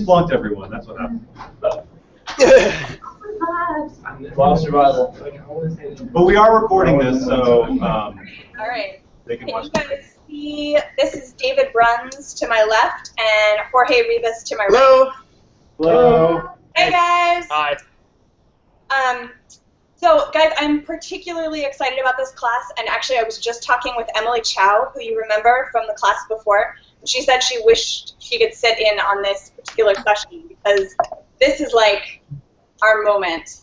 flunked everyone. That's what happened. Lost survival. But we are recording this, so All right. they can Can watch. you guys see? This is David Bruns to my left and Jorge Ribas to my right. Hello. Hey guys. Hi. So guys, I'm particularly excited about this class, and actually I was just talking with Emily Chow, who you remember from the class before. She said she wished she could sit in on this particular session because this is like our moment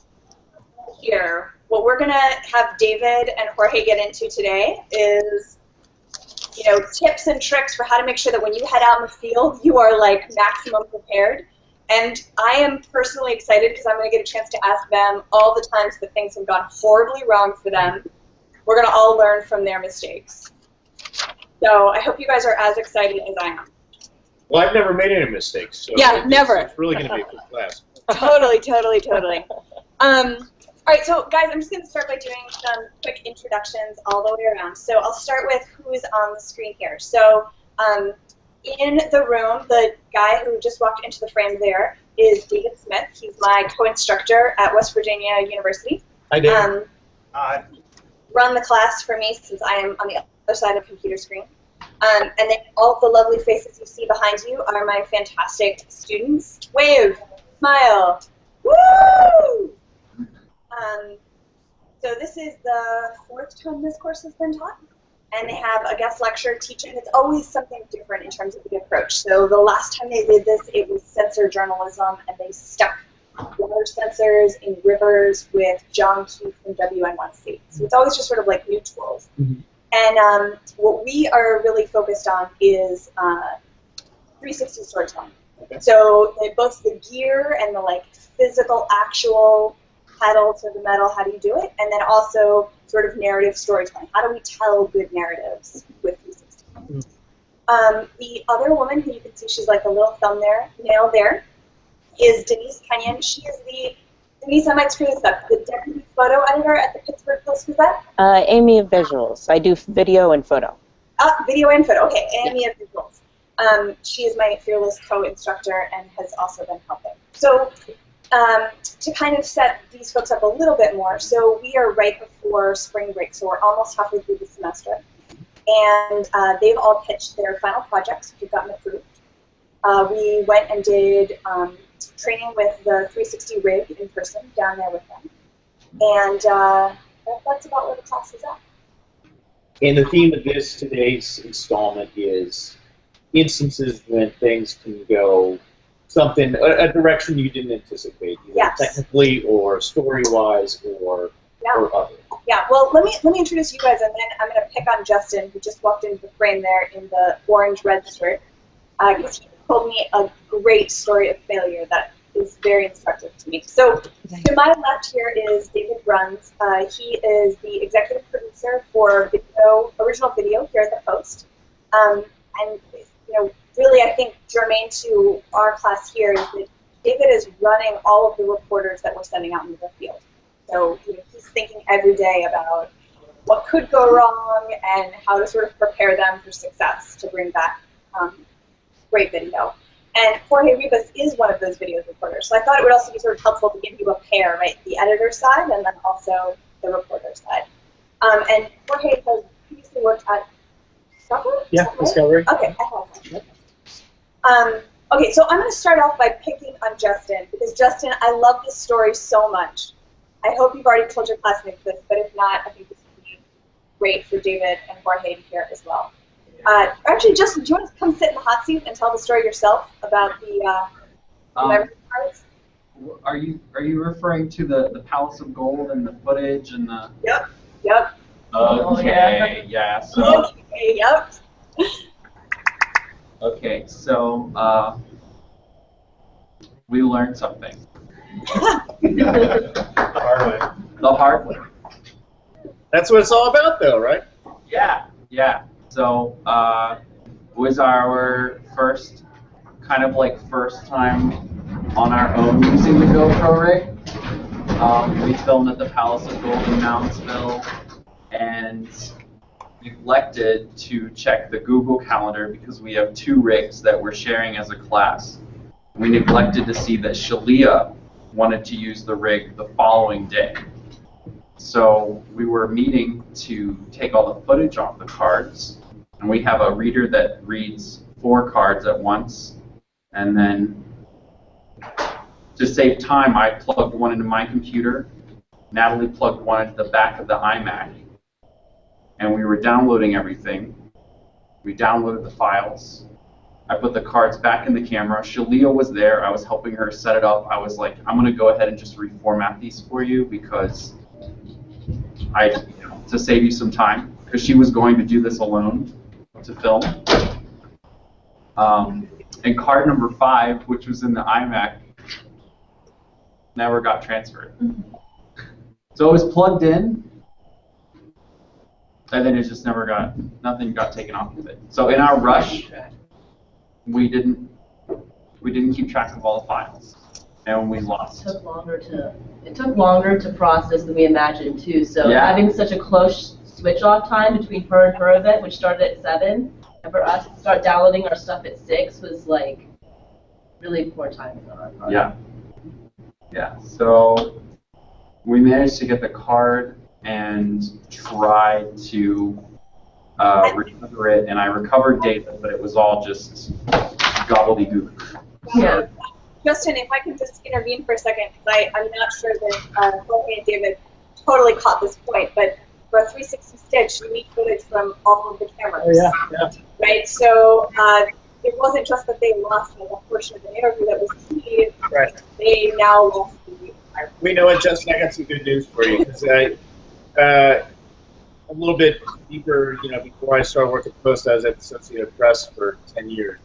here. What we're gonna have David and Jorge get into today is, you know, tips and tricks for how to make sure that when you head out in the field, you are like maximum prepared. And I am personally excited because I'm going to get a chance to ask them all the times that things have gone horribly wrong for them. We're going to all learn from their mistakes. So I hope you guys are as excited as I am. Well, I've never made any mistakes. So Yeah, never. It's really going to be a good class. Totally. All right, so guys, I'm just going to start by doing some quick introductions all the way around. So I'll start with who's on the screen here. So in the room, the guy who just walked into the frame there is David Smith. He's my co-instructor at West Virginia University. Hi, David. Run the class for me since I am on the other side of the computer screen. And then all the lovely faces you see behind you are my fantastic students. Wave, smile, woo! So this is the 4th time this course has been taught. And they have a guest lecturer teaching. It's always something different in terms of the approach. So the last time they did this, it was sensor journalism, and they stuck water sensors in rivers with John Keith from WNYC. So it's always just sort of like new tools. Mm-hmm. And what we are really focused on is 360 storytelling. Okay. So both the gear and the like physical, actual pedal to the metal, how do you do it? And then also sort of narrative storytelling. How do we tell good narratives with 360? The other woman who you can see, she's like a little thumbnail there, is Denise Kenyon. She is Denise, I might screw this up, the deputy photo editor at the Pittsburgh Post-Gazette? Amy of Visuals. I do video and photo. Video and photo, okay, Amy of Visuals. She is my fearless co-instructor and has also been helping. So to kind of set these folks up a little bit more, so we are right before spring break, so we're almost halfway through the semester, and they've all pitched their final projects, which have gotten approved. We went and did training with the 360 rig in person down there with them, and that's about where the class is at. And the theme of today's installment is instances when things can go a direction you didn't anticipate, either technically or story-wise or other. Yeah, well, let me introduce you guys, and then I'm going to pick on Justin, who just walked into the frame there in the orange-red shirt, because he told me a great story of failure that is very instructive to me. So to my left here is David Bruns. He is the executive producer for original video here at the Post, and you know, really, I think germane to our class here is that David is running all of the reporters that we're sending out into the field. So you know, he's thinking every day about what could go wrong and how to sort of prepare them for success to bring back great video. And Jorge Ribas is one of those video reporters. So I thought it would also be sort of helpful to give you a pair, right? The editor side and then also the reporter side. And Jorge has previously worked at Discovery? Yeah, Discovery. Okay, I have that. Okay, so I'm going to start off by picking on Justin, because Justin, I love this story so much. I hope you've already told your classmates this, but if not, I think this would be great for David and Jorge to hear as well. Actually, Justin, do you want to come sit in the hot seat and tell the story yourself about the parts? Are you referring to the Palace of Gold and the footage and the? Yep. Okay. Yeah. So. Okay. Yep. Okay. So we learned something. The hard way. The hard way. That's what it's all about, though, right? Yeah. So it was our first time on our own using the GoPro rig. We filmed at the Palace of Gold in Moundsville and neglected to check the Google Calendar because we have 2 rigs that we're sharing as a class. We neglected to see that Shalia wanted to use the rig the following day. So we were meeting to take all the footage off the cards, and we have a reader that reads 4 cards at once, and then to save time, I plugged one into my computer, Natalie plugged one into the back of the iMac, and we were downloading everything. We downloaded the files. I put the cards back in the camera. Shalia was there. I was helping her set it up. I was like, I'm going to go ahead and just reformat these for you because to save you some time, because she was going to do this alone to film. And card number 5, which was in the iMac, never got transferred. So it was plugged in, and then it just nothing got taken off of it. So in our rush, we didn't keep track of all the files, and we lost. It took longer to process than we imagined too. So Yeah. having such a close switch off time between her and her event, which started at 7, and for us to start downloading our stuff at 6 was like really poor timing on our part. Yeah. Yeah. So we managed to get the card and tried to recover it, and I recovered data, but it was all just gobbledygook. Yeah. Justin, if I can just intervene for a second, because I'm not sure that Jorge and David totally caught this point, but for a 360 stitch, you need footage from all of the cameras. Oh, yeah. Right? So it wasn't just that they lost a portion of the interview that was key. Right. They now lost the We know it, Justin. I got some good news for you. Because a little bit deeper, before I started working at Post, I was at the Associated Press for 10 years.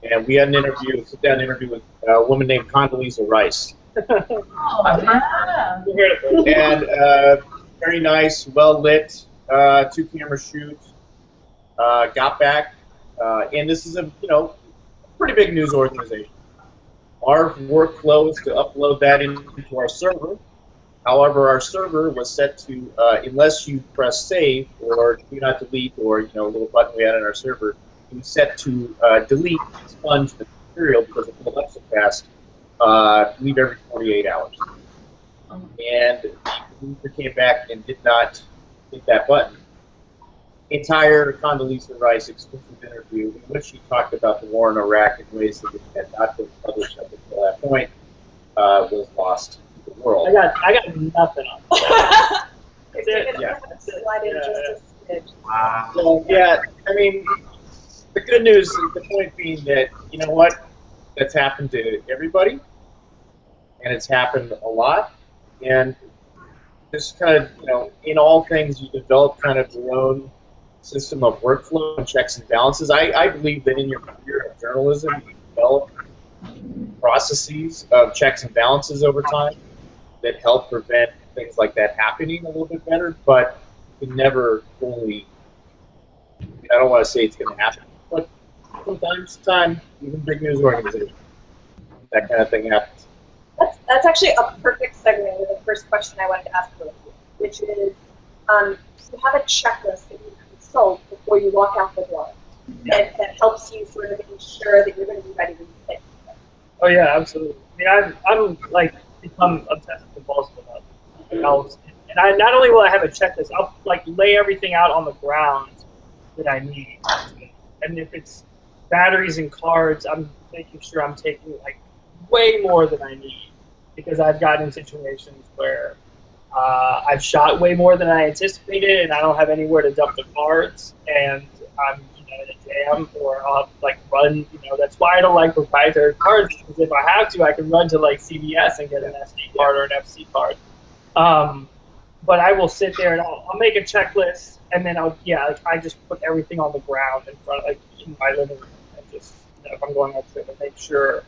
And we had a sit-down interview with a woman named Condoleezza Rice. Oh, yeah. And very nice, well-lit, 2-camera shoot. Got back, and this is a pretty big news organization. Our workflow is to upload that into our server. However, our server was set to, unless you press save or do not delete or a little button we had on our server, it was set to delete, expunge the material because it filled up so fast. Leave every 48 hours. And the user came back and did not hit that button. Entire Condoleezza Rice exclusive interview in which she talked about the war in Iraq in ways that had not been published up until that point was lost to the world. I got nothing on that. Yeah. slide in just a smidge. Wow. So, yeah, I mean, the good news, the point being that, you know what, that's happened to everybody, and it's happened a lot, and just kind of, in all things, you develop kind of your own system of workflow and checks and balances. I believe that in your career of journalism, you develop processes of checks and balances over time that help prevent things like that happening a little bit better, but you never fully, I don't want to say it's going to happen, but from time to time, even big news organizations, that kind of thing happens. That's actually a perfect segue to the first question I wanted to ask you, which is, you have a checklist that you consult before you walk out the door that helps you sort of ensure that you're going to be ready to fit. Oh yeah, absolutely. I mean, I'm like become obsessed compulsive about it. And I not only will I have a checklist, I'll like lay everything out on the ground that I need. And if it's batteries and cards, I'm making sure I'm taking like way more than I need because I've gotten in situations where I've shot way more than I anticipated, and I don't have anywhere to dump the cards, and I'm in a jam, or I'll like run. That's why I don't like proprietary cards, because if I have to, I can run to like CVS and get an SD card or an FC card. But I will sit there and I'll make a checklist, and then I just put everything on the ground in front, like in my living room, and just if I'm going on a trip, and make sure.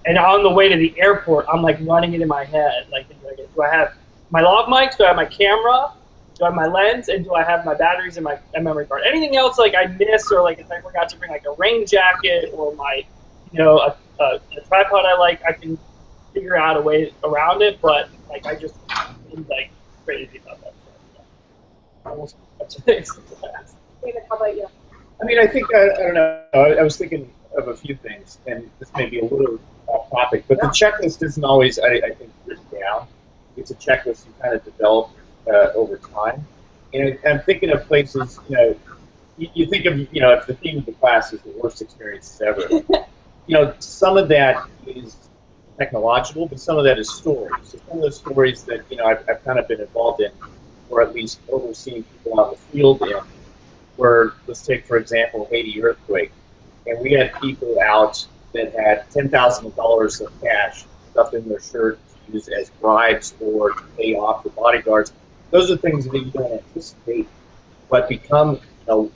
And on the way to the airport, I'm like running it in my head, like do I have my log mics? Do I have my camera? Do I have my lens? And do I have my batteries and my memory card? Anything else like I miss, or like if I forgot to bring like a rain jacket or my, a tripod I like, I can figure out a way around it. But like I just am like crazy about that stuff. Almost things. David, how about you? I mean, I think I don't know. I was thinking of a few things, and this may be a little off topic, but the checklist isn't always, I think, written down. It's a checklist you kind of develop over time. And I'm thinking of places, you think of, if the theme of the class is the worst experiences ever, some of that is technological, but some of that is stories. So some of the stories that, I've kind of been involved in, or at least overseeing people on the field in, where, let's take, for example, Haiti earthquake. And we had people out that had $10,000 of cash stuffed in their shirt to use as bribes or to pay off the bodyguards. Those are things that you don't anticipate, but become, how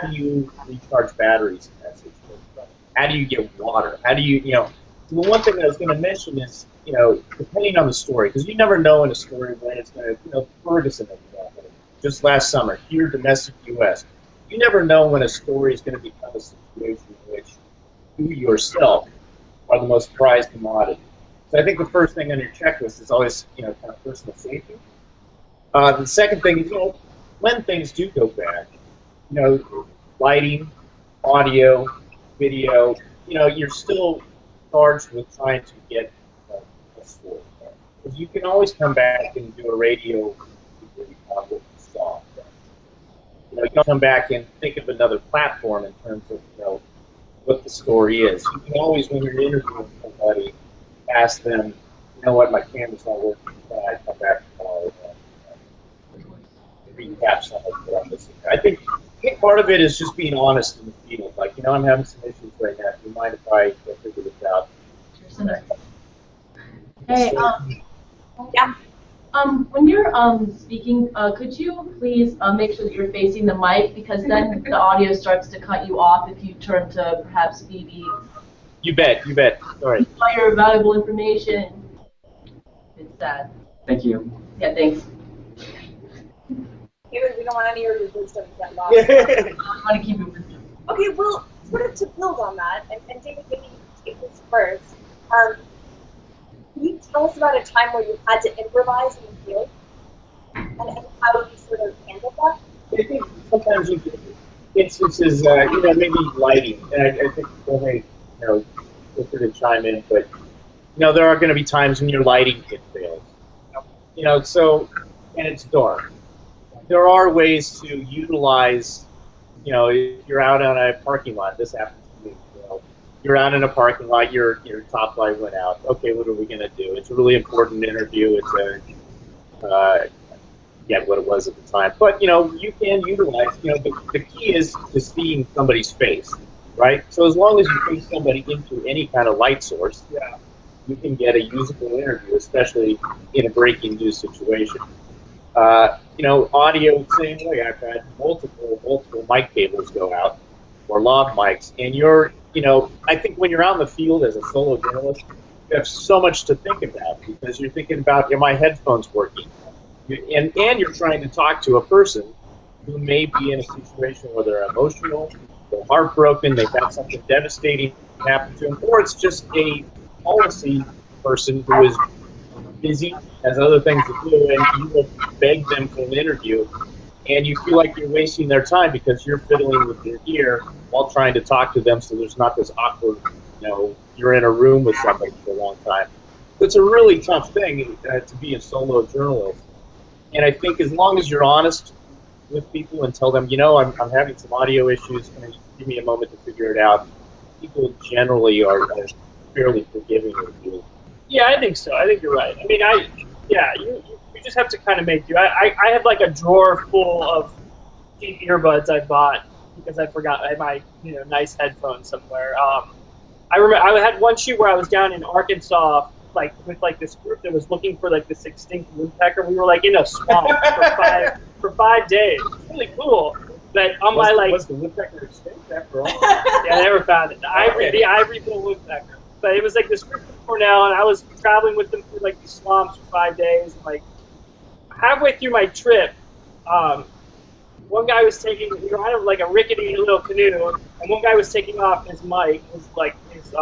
do you recharge batteries in that situation? How do you get water? How do you, the one thing I was going to mention is, depending on the story, because you never know in a story when it's going to, Ferguson, just last summer, here, domestic U.S., you never know when a story is going to become a situation in which you yourself are the most prized commodity. So I think the first thing on your checklist is always, kind of personal safety. The second thing is, when things do go bad, lighting, audio, video, you're still charged with trying to get a story. Because you can always come back and do a radio what you saw. You can come back and think of another platform in terms of, what the story is. You can always, when you're interviewing somebody, ask them, what, my camera's not working, can I come back tomorrow and recap something that I'm missing? I think part of it is just being honest in the field. Like, I'm having some issues right now. Do you mind if I figure this out? Hey, Yeah. when you're speaking, could you please make sure that you're facing the mic, because then the audio starts to cut you off if you turn to perhaps Phoebe. You bet. Sorry. All your valuable information. It's sad. Thank you. Yeah, thanks. We don't want any of your wisdom to get lost. I want to keep it with you. Okay, well, sort of to build on that, and David, maybe you take this first. Can you tell us about a time where you had to improvise in the field, and how you sort of handled that? I think sometimes you get instances, maybe lighting, and I think Jorge, feel free to chime in, but there are going to be times when your lighting kit fails. So, and it's dark. There are ways to utilize, if you're out on a parking lot, this happens to me, you're out in a parking lot, your top light went out. Okay, what are we going to do? It's a really important interview. It's forget what it was at the time. But, you can utilize, the key is seeing somebody's face, right? So as long as you face somebody into any kind of light source, you can get a usable interview, especially in a breaking news situation. Audio, same way. I've had multiple mic cables go out, or lav mics, and I think when you're out in the field as a solo journalist, you have so much to think about, because you're thinking about, are my headphones working? And you're trying to talk to a person who may be in a situation where they're emotional, they're heartbroken, they've had something devastating happen to them, or it's just a policy person who is busy, has other things to do, and you will beg them for an interview, and you feel like you're wasting their time because you're fiddling with their ear while trying to talk to them, so there's not this awkward, you're in a room with somebody for a long time. It's a really tough thing to be a solo journalist. And I think as long as you're honest with people and tell them, I'm having some audio issues, can you give me a moment to figure it out, people generally are fairly forgiving of you. Yeah, I think so. I think you're right. I mean, you just have to kind of make do. I have like a drawer full of cheap earbuds I bought because I forgot I had my nice headphones somewhere. I remember I had one shoot where I was down in Arkansas, with this group that was looking for this extinct woodpecker. We were in a swamp for 5 days. It's really cool. But on was the woodpecker extinct after all? Yeah, I never found it. The ivory-billed woodpecker. But it was this group from Cornell, and I was traveling with them through these swamps for 5 days. And halfway through my trip, one guy was we were on a rickety little canoe, and one guy was taking off his mic, his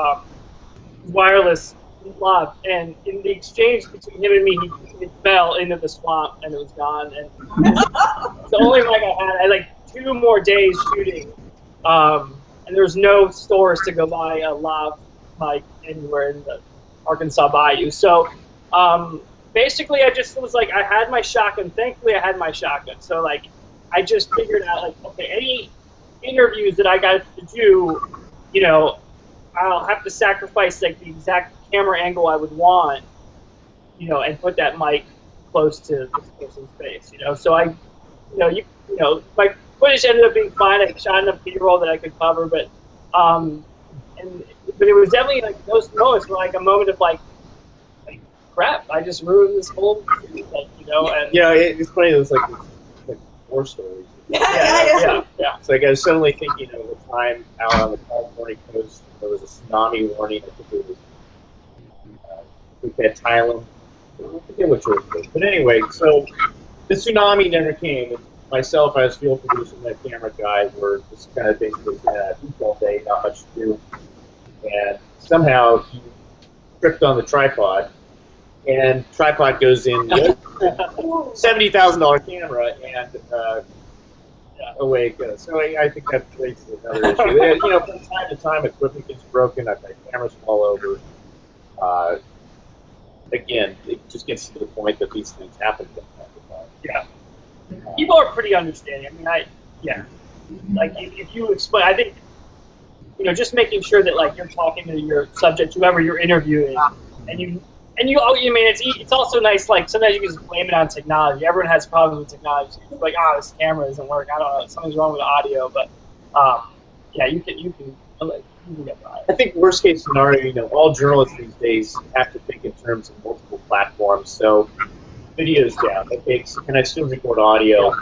wireless lav, and in the exchange between him and me, it fell into the swamp and it was gone. And it's the only mic I had. I had 2 more days shooting, and and there's no stores to go buy a lav mic anywhere in the Arkansas Bayou. So basically, I just was like, I had my shotgun. Thankfully, I had my shotgun. So like, I just figured out like, okay, any interviews that I got to do, you know, I'll have to sacrifice like the exact camera angle I would want, you know, and put that mic close to this person's face, you know. So I, you know, my footage ended up being fine. I shot enough B-roll that I could cover, but but it was definitely like those moments were like a moment of like crap, I just ruined this whole thing, like, you know. And yeah, it's funny. It was like war stories. yeah. It's like I was suddenly thinking of the time out on the California coast. There was a tsunami warning. I think it was Thailand. I forget which one it was. But anyway, so the tsunami never came. And myself, as field producer and that camera guy, were just kind of basically all day, not much to do. And somehow he tripped on the tripod, and tripod goes in the $70,000 camera, and away it goes. So I think that raises another issue. You know, from time to time, equipment gets broken. I've had cameras fall over. Again, it just gets to the point that these things happen from time to time. Yeah. People are pretty understanding. I mean, like if you explain, I think, you know, just making sure that like you're talking to your subject, whoever you're interviewing, and you I mean, it's also nice. Like sometimes you can just blame it on technology. Everyone has problems with technology. It's like, this camera doesn't work. I don't know, something's wrong with the audio. But yeah, you can get by. I think worst case scenario, you know, all journalists these days have to think in terms of multiple platforms. So video's down. Okay, so can I still record audio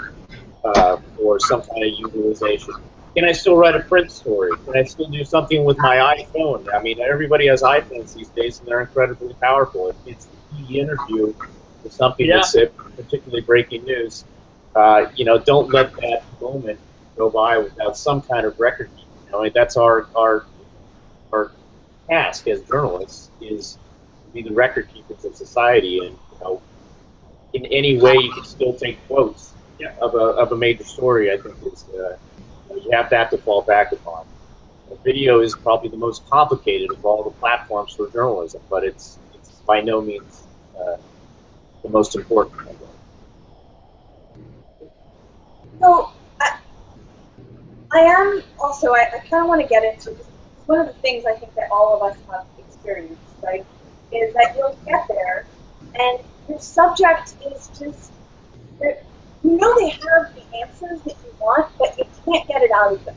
or some kind of utilization? Can I still write a print story? Can I still do something with my iPhone? I mean, everybody has iPhones these days, and they're incredibly powerful. If it's an interview or something that's particularly breaking news, you know, don't let that moment go by without some kind of record keeping. You know, that's our task as journalists, is to be the record keepers of society, and you know, in any way you can still take quotes of a major story. I think is you have that to fall back upon. Video is probably the most complicated of all the platforms for journalism, but it's by no means the most important. So I am also, I kind of want to get into, one of the things I think that all of us have experienced, right, is that you'll get there and your subject is just, you know, they have the answers that you want, but you can't get it out of them.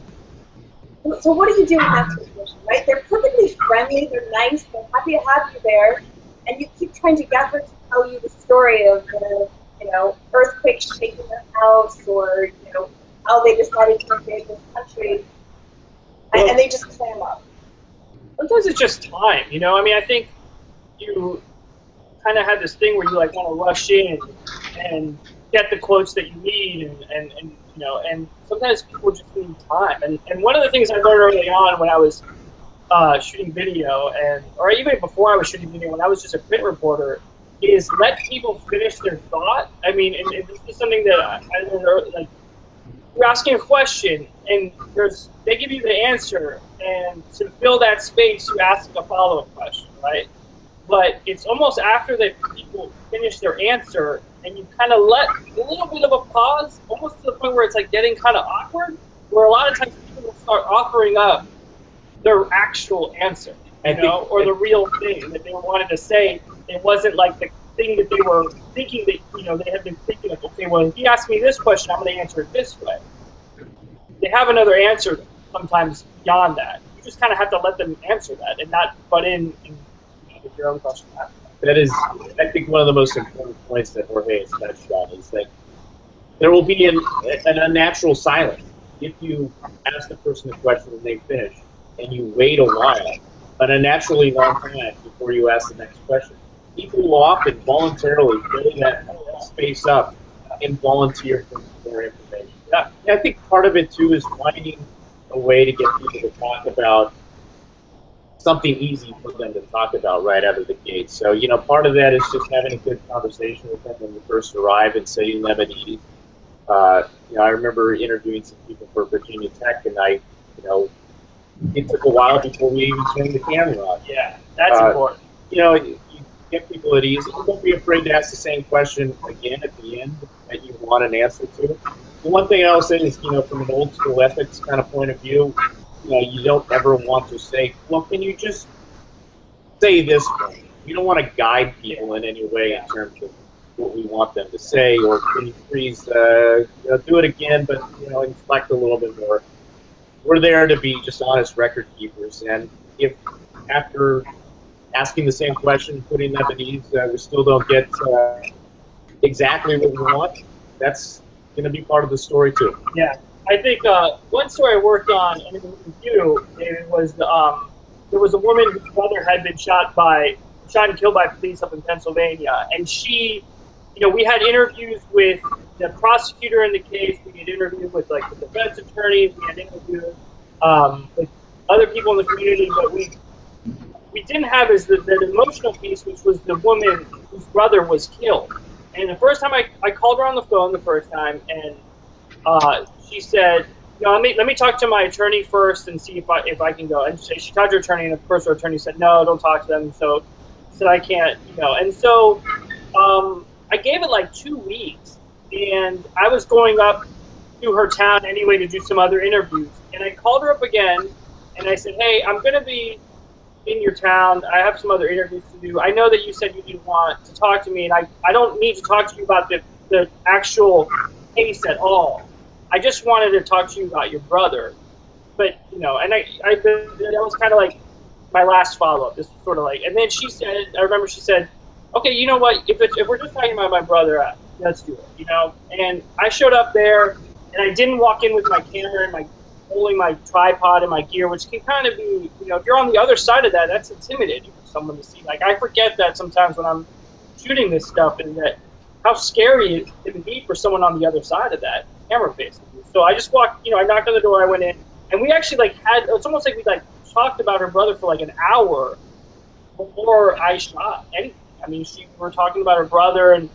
So what do you do in that situation, right? They're perfectly friendly, they're nice, they're happy to have you there, and you keep trying to get her to tell you the story of the, you know, earthquake shaking their house, or, you know, how they decided to invade this country, and they just clam up. Sometimes it's just time, you know? I mean, I think you kind of have this thing where you like want to rush in and get the quotes that you need, and you know, and sometimes people just need time. And one of the things I learned early on when I was shooting video, or even before I was shooting video, when I was just a print reporter, is let people finish their thought. I mean, and this is something that I learned early, like, you're asking a question, and they give you the answer, and to fill that space, you ask a follow-up question, right? But it's almost after that people finish their answer, and you kind of let a little bit of a pause, almost to the point where it's like getting kind of awkward, where a lot of times people will start offering up their actual answer, you know, or the real thing that they wanted to say. It wasn't like the thing that they were thinking that, you know, they had been thinking of, okay, well, if he asked me this question, I'm going to answer it this way. They have another answer sometimes beyond that. You just kind of have to let them answer that and not butt in and with your own question. That is, I think, one of the most important points that Jorge has touched on, is that there will be an unnatural silence if you ask the person a question and they finish, and you wait a while, an unnaturally long time before you ask the next question. People will often voluntarily fill that space up and volunteer for more information. I think part of it, too, is finding a way to get people to talk about something easy for them to talk about right out of the gate. So, you know, part of that is just having a good conversation with them when you first arrive and setting them at ease. You know, I remember interviewing some people for Virginia Tech, and I, you know, it took a while before we even turned the camera on. Yeah, that's important. You know, you get people at ease. Don't be afraid to ask the same question again at the end that you want an answer to. The one thing I'll say is, you know, from an old school ethics kind of point of view, you know, you don't ever want to say, well, can you just say this for me? You don't want to guide people in any way in terms of what we want them to say, or can you please you know, do it again, but, you know, inflect a little bit more. We're there to be just honest record keepers, and if after asking the same question, putting them at ease, we still don't get exactly what we want, that's going to be part of the story too. Yeah, I think one story I worked on in the review, David, was there was a woman whose brother had been shot and killed by police up in Pennsylvania, and she, you know, we had interviews with the prosecutor in the case, we had interviews with like the defense attorneys, we had interviews with other people in the community, but we didn't have is the emotional piece, which was the woman whose brother was killed. And the first time I called her on the phone the first time, and she said, "No, let me talk to my attorney first and see if I can go." And she talked to her attorney, and of course her attorney said, "No, don't talk to them." So said I can't, you know. And so I gave it like 2 weeks, and I was going up to her town anyway to do some other interviews. And I called her up again, and I said, "Hey, I'm going to be in your town. I have some other interviews to do. I know that you said you didn't want to talk to me, and I don't need to talk to you about the actual case at all. I just wanted to talk to you about your brother." But, you know, and that was kind of like my last follow-up. This sort of like, and then she said, I remember she said, "Okay, you know what, if we're just talking about my brother, let's do it," you know. And I showed up there, and I didn't walk in with my camera and holding my tripod and my gear, which can kind of be, you know, if you're on the other side of that, that's intimidating for someone to see. Like, I forget that sometimes when I'm shooting this stuff, and that how scary it can be for someone on the other side of that camera facing you. So I just walked, you know, I knocked on the door, I went in, and we actually like it's almost like we like talked about her brother for like an hour before I shot anything. I mean, we were talking about her brother, and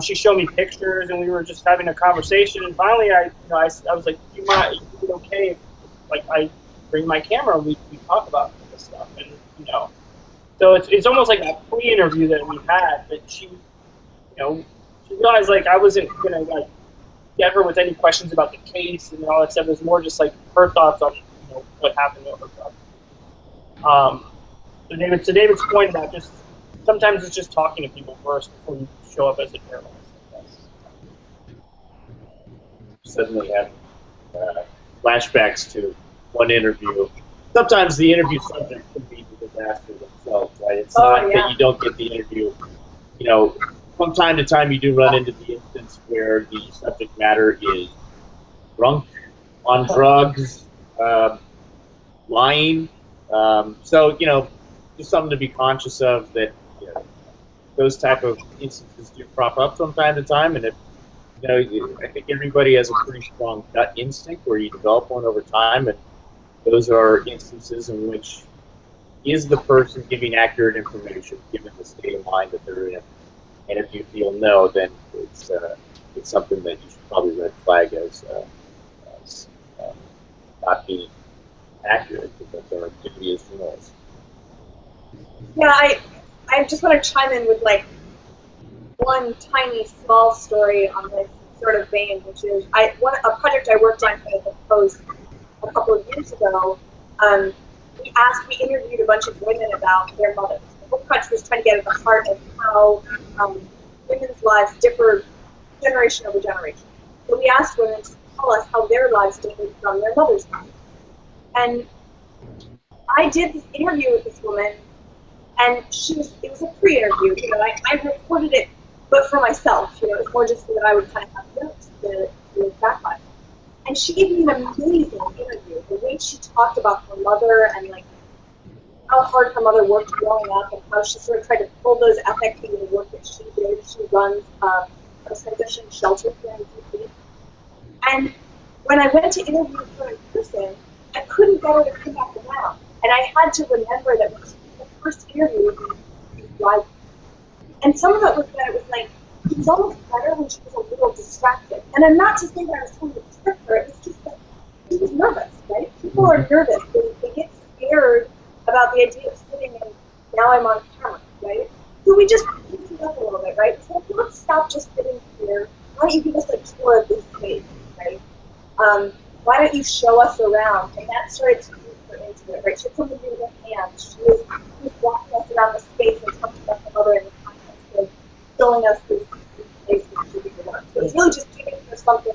she showed me pictures, and we were just having a conversation. And finally, I was like, "You might be okay if, like, I bring my camera and we talk about this stuff." And, you know, so it's almost like a pre-interview that we had. But she, you know, she realized like I wasn't gonna like get her with any questions about the case and all that stuff. It was more just like her thoughts on, you know, what happened to her brother. So David's point about just sometimes it's just talking to people first before you show up as a journalist. Suddenly have flashbacks to one interview. Sometimes the interview subject can be the disaster themselves, right? It's not that you don't get the interview. You know, from time to time you do run into the instance where the subject matter is drunk, on drugs, lying. So, you know, just something to be conscious of, that, you know, those type of instances do crop up from time to time, and if, you know, I think everybody has a pretty strong gut instinct where you develop one over time, and those are instances in which is the person giving accurate information given the state of mind that they're in, and if you feel no, then it's something that you should probably red flag as not being accurate, because our duty as journalists. Yeah, I just want to chime in with like one tiny small story on this sort of vein, which is a project I worked on for the Post a couple of years ago. We interviewed a bunch of women about their mothers. The whole project was trying to get at the heart of how women's lives differ generation over generation. So we asked women to tell us how their lives differed from their mother's lives. And I did this interview with this woman, and it was a pre-interview, you know, I recorded it, but for myself, you know, it was more just so that I would kind of have notes to look back on. And she gave me an amazing interview. The way she talked about her mother and like how hard her mother worked growing up, and how she sort of tried to pull those ethics into the work that she did. She runs a transition shelter here in DC. And when I went to interview her in person, I couldn't get her to come back around. And I had to remember that the first interview with me was and some of it was that it was like, it was almost better when she was a little distracted. And I'm not to say that I was trying to trick her, it was just that she was nervous, right? People are nervous. They about the idea of sitting and now I'm on camera, right? So we just picked it up a little bit, right? So let's stop just sitting here. Why don't you give us a tour of this space, right? Why don't you show us around? And that started to move her into it, right? She had something to do with her hands. She was walking us around the space and talking about the mother in the context of showing us this place that she really wants. So it's really just giving her something,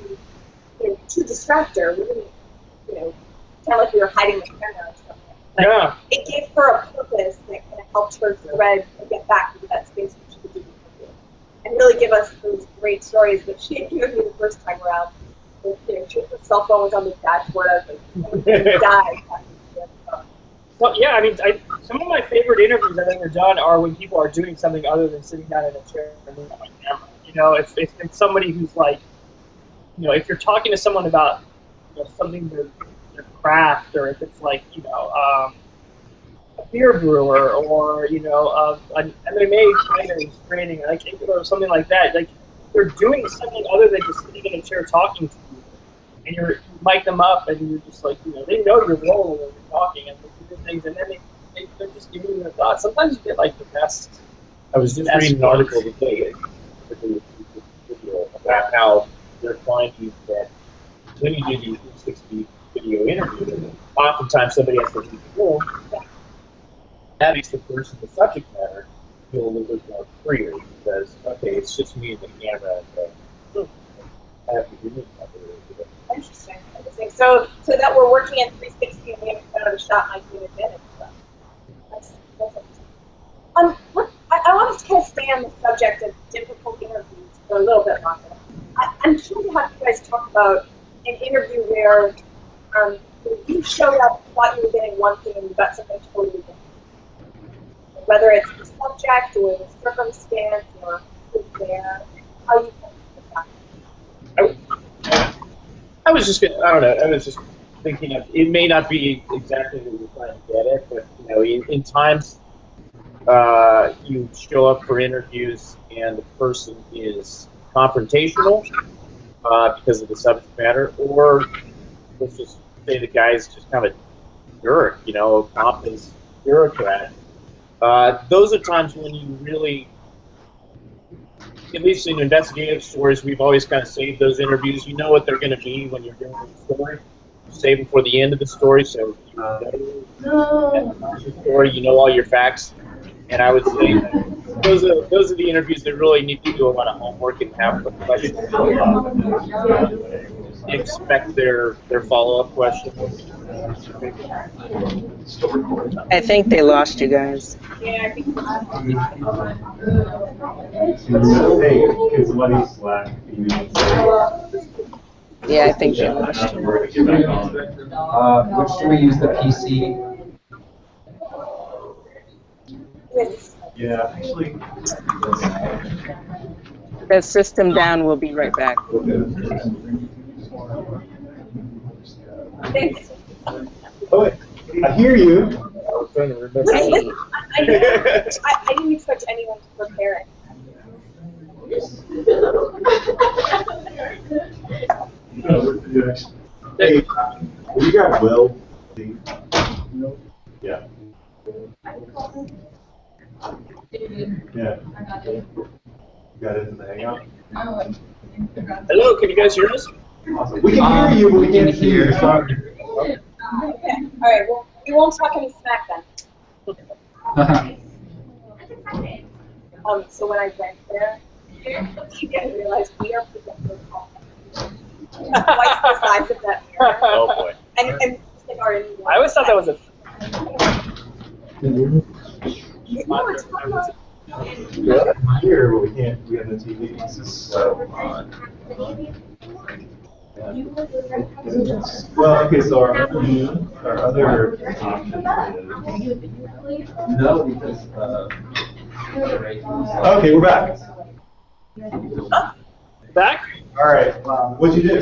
to distract her. We didn't, kind of like we were hiding the camera or something. But Yeah. it gave her a purpose that kind of helped her thread and get back into that space where she could do it. And really give us those great stories that she had given me the first time around. Her cell phone was on the dashboard and died. Well, yeah, I mean, some of my favorite interviews I've ever done are when people are doing something other than sitting down in a chair and looking on camera. If it's somebody who's like, if you're talking to someone about something their craft, or if it's like, a beer brewer, or an MMA fighter who's training, or something like that, like they're doing something other than just sitting in a chair talking to you, and you mic them up, and you're just like, they know your role when you're talking, and they do things, and then they're just giving you their thoughts. Sometimes you get like the best. I was just reading an article today about how they're finding that when you do these 360 video interviews, oftentimes somebody has to leave the room. That makes the person, the subject matter, feel a little bit more freer because, okay, it's just me and the camera, and I have to do it. Interesting. So that we're working in 360 and we haven't cut out a shot might be an advantage. That's interesting. I want us to kind of stay on the subject of difficult interviews for a little bit longer. I'm keen to have you guys talk about an interview where you showed up, thought you were getting one thing, and you got something totally different. Whether it's the subject or the circumstance or who's there, how you I was just thinking of, it may not be exactly what you're trying to get at, but in times you show up for interviews and the person is confrontational because of the subject matter, or let's just say the guy's just kind of a jerk, a pompous bureaucrat. Those are times when you really, at least in investigative stories, we've always kind of saved those interviews. You know what they're going to be when you're doing the story. You save them for the end of the story, so you know the story, you know all your facts. And I would say that those are the interviews that really need to do a lot of homework and have the questions. Expect their follow-up questions. I think they lost you guys. Yeah, I think Hey, can somebody Slack? Yeah, I think they lost you. We're gonna get back on. Which do we use, the PC? Yeah, actually. The system down. We'll be right back. Oh, I hear you. Listen, I didn't expect anyone to prepare it. Hey, will you grab Will? Yeah. Yeah. You got into the hangout? Hello, can you guys hear us? Awesome. We can hear you, but we can't see you. Sorry. Okay. All right. Well, we won't talk any smack then. So when I went there, I realized we are projecting twice the size of that mirror. Oh boy. And like our I always thought that was a. Here, but we can't. We have the TV. This is so odd. Well, okay, so our other option is no, because okay, we're back. Back? All right, what'd you do?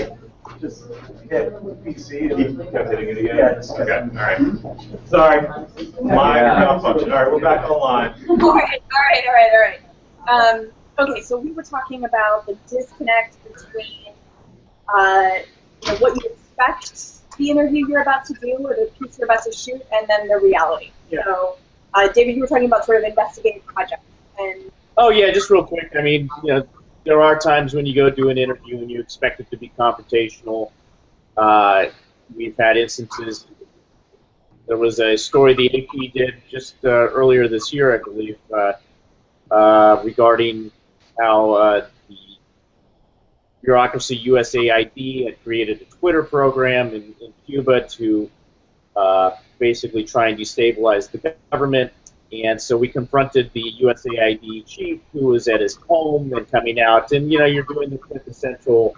Just hit PC and keep kept hitting it again. Yeah, okay, all right. Sorry, minor malfunction. All right, we're back online. All right. Okay, so we were talking about the disconnect between what you expect the interview you're about to do or the piece you're about to shoot, and then the reality. Yeah. So, David, you were talking about sort of investigative projects, and Oh yeah, just real quick. I mean, there are times when you go do an interview and you expect it to be confrontational. We've had instances. There was a story the AP did just earlier this year, I believe, regarding how the bureaucracy USAID had created a Twitter program in Cuba to basically try and destabilize the government. And so we confronted the USAID chief, who was at his home and coming out. And, you're doing the quintessential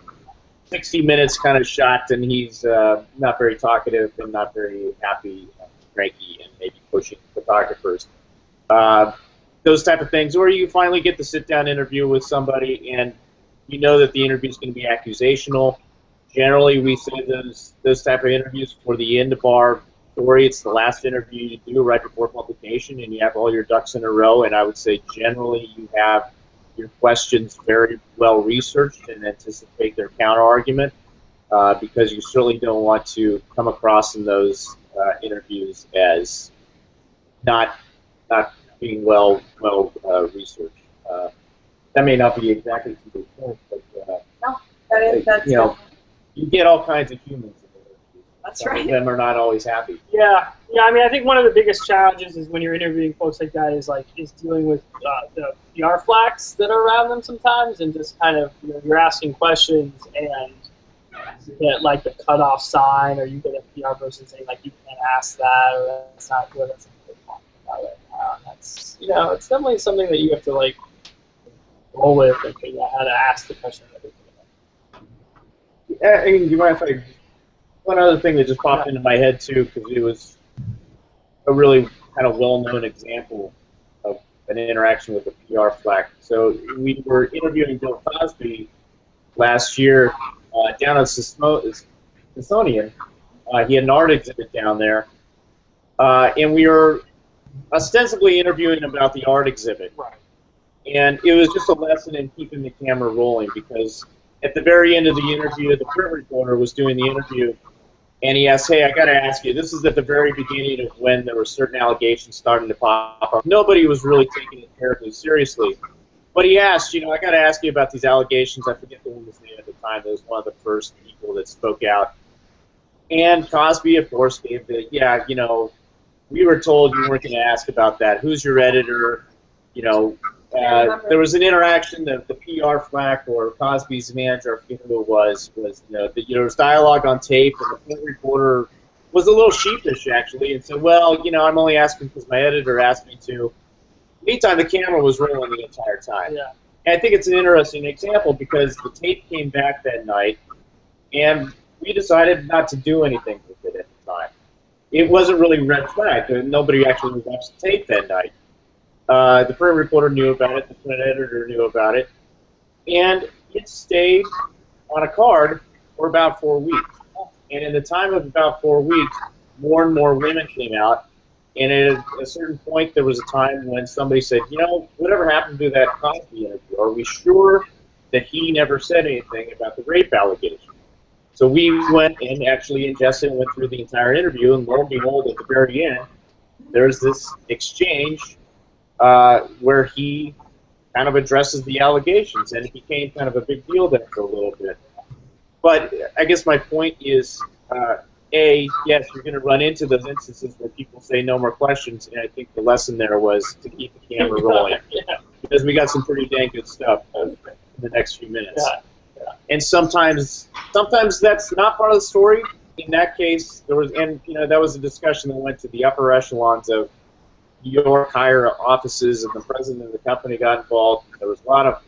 60 minutes kind of shot, and he's not very talkative and not very happy, cranky, and maybe pushing photographers. Those type of things. Or you finally get the sit-down interview with somebody, and you know that the interview is going to be accusational. Generally, we say those type of interviews for the end of our story. It's the last interview you do right before publication, and you have all your ducks in a row. And I would say generally you have your questions very well researched and anticipate their counter argument, because you certainly don't want to come across in those interviews as not being well researched. That may not be exactly to the point, but that's you get all kinds of humans in the interviews. That's Some right. of them are not always happy. Yeah. I mean, I think one of the biggest challenges is when you're interviewing folks like that is dealing with the PR flacks that are around them sometimes, and just kind of you're asking questions and you get like the cutoff sign, or you get a PR person saying like you can't ask that, or that's not good. That's not good about it. That's it's definitely something that you have to like roll with and figure out how to ask the question. And you mind if I? One other thing that just popped into my head too, because it was a really kind of well-known example of an interaction with a PR flack. So we were interviewing Bill Cosby last year down at Smithsonian. He had an art exhibit down there, and we were ostensibly interviewing about the art exhibit. Right. And it was just a lesson in keeping the camera rolling, because at the very end of the interview, the print reporter was doing the interview, and he asked, hey, I got to ask you, this is at the very beginning of when there were certain allegations starting to pop up. Nobody was really taking it terribly seriously. But he asked, I got to ask you about these allegations. I forget the woman's name at the time. It was one of the first people that spoke out. And Cosby, of course, gave the, we were told you weren't going to ask about that. Who's your editor? There was an interaction, the PR flack or Cosby's manager, I forget who it was there was dialogue on tape, and the print reporter was a little sheepish, actually, and said, well, I'm only asking because my editor asked me to. Meantime, the camera was rolling the entire time. Yeah. And I think it's an interesting example because the tape came back that night, and we decided not to do anything with it at the time. It wasn't really red flag. Nobody actually watched the tape that night. The print reporter knew about it, the print editor knew about it, and it stayed on a card for about 4 weeks. And in the time of about 4 weeks, more and more women came out, and at a certain point there was a time when somebody said, whatever happened to that Cosby interview? Are we sure that he never said anything about the rape allegation? So we went and actually ingested and went through the entire interview, and lo and behold, at the very end, there's this exchange where he kind of addresses the allegations, and it became kind of a big deal there for a little bit. But I guess my point is, yes, you're going to run into those instances where people say no more questions, and I think the lesson there was to keep the camera rolling, because we got some pretty dang good stuff in the next few minutes. Yeah. And sometimes that's not part of the story. In that case, there was, and that was a discussion that went to the upper echelons of New York higher offices, and the president of the company got involved. There was a lot of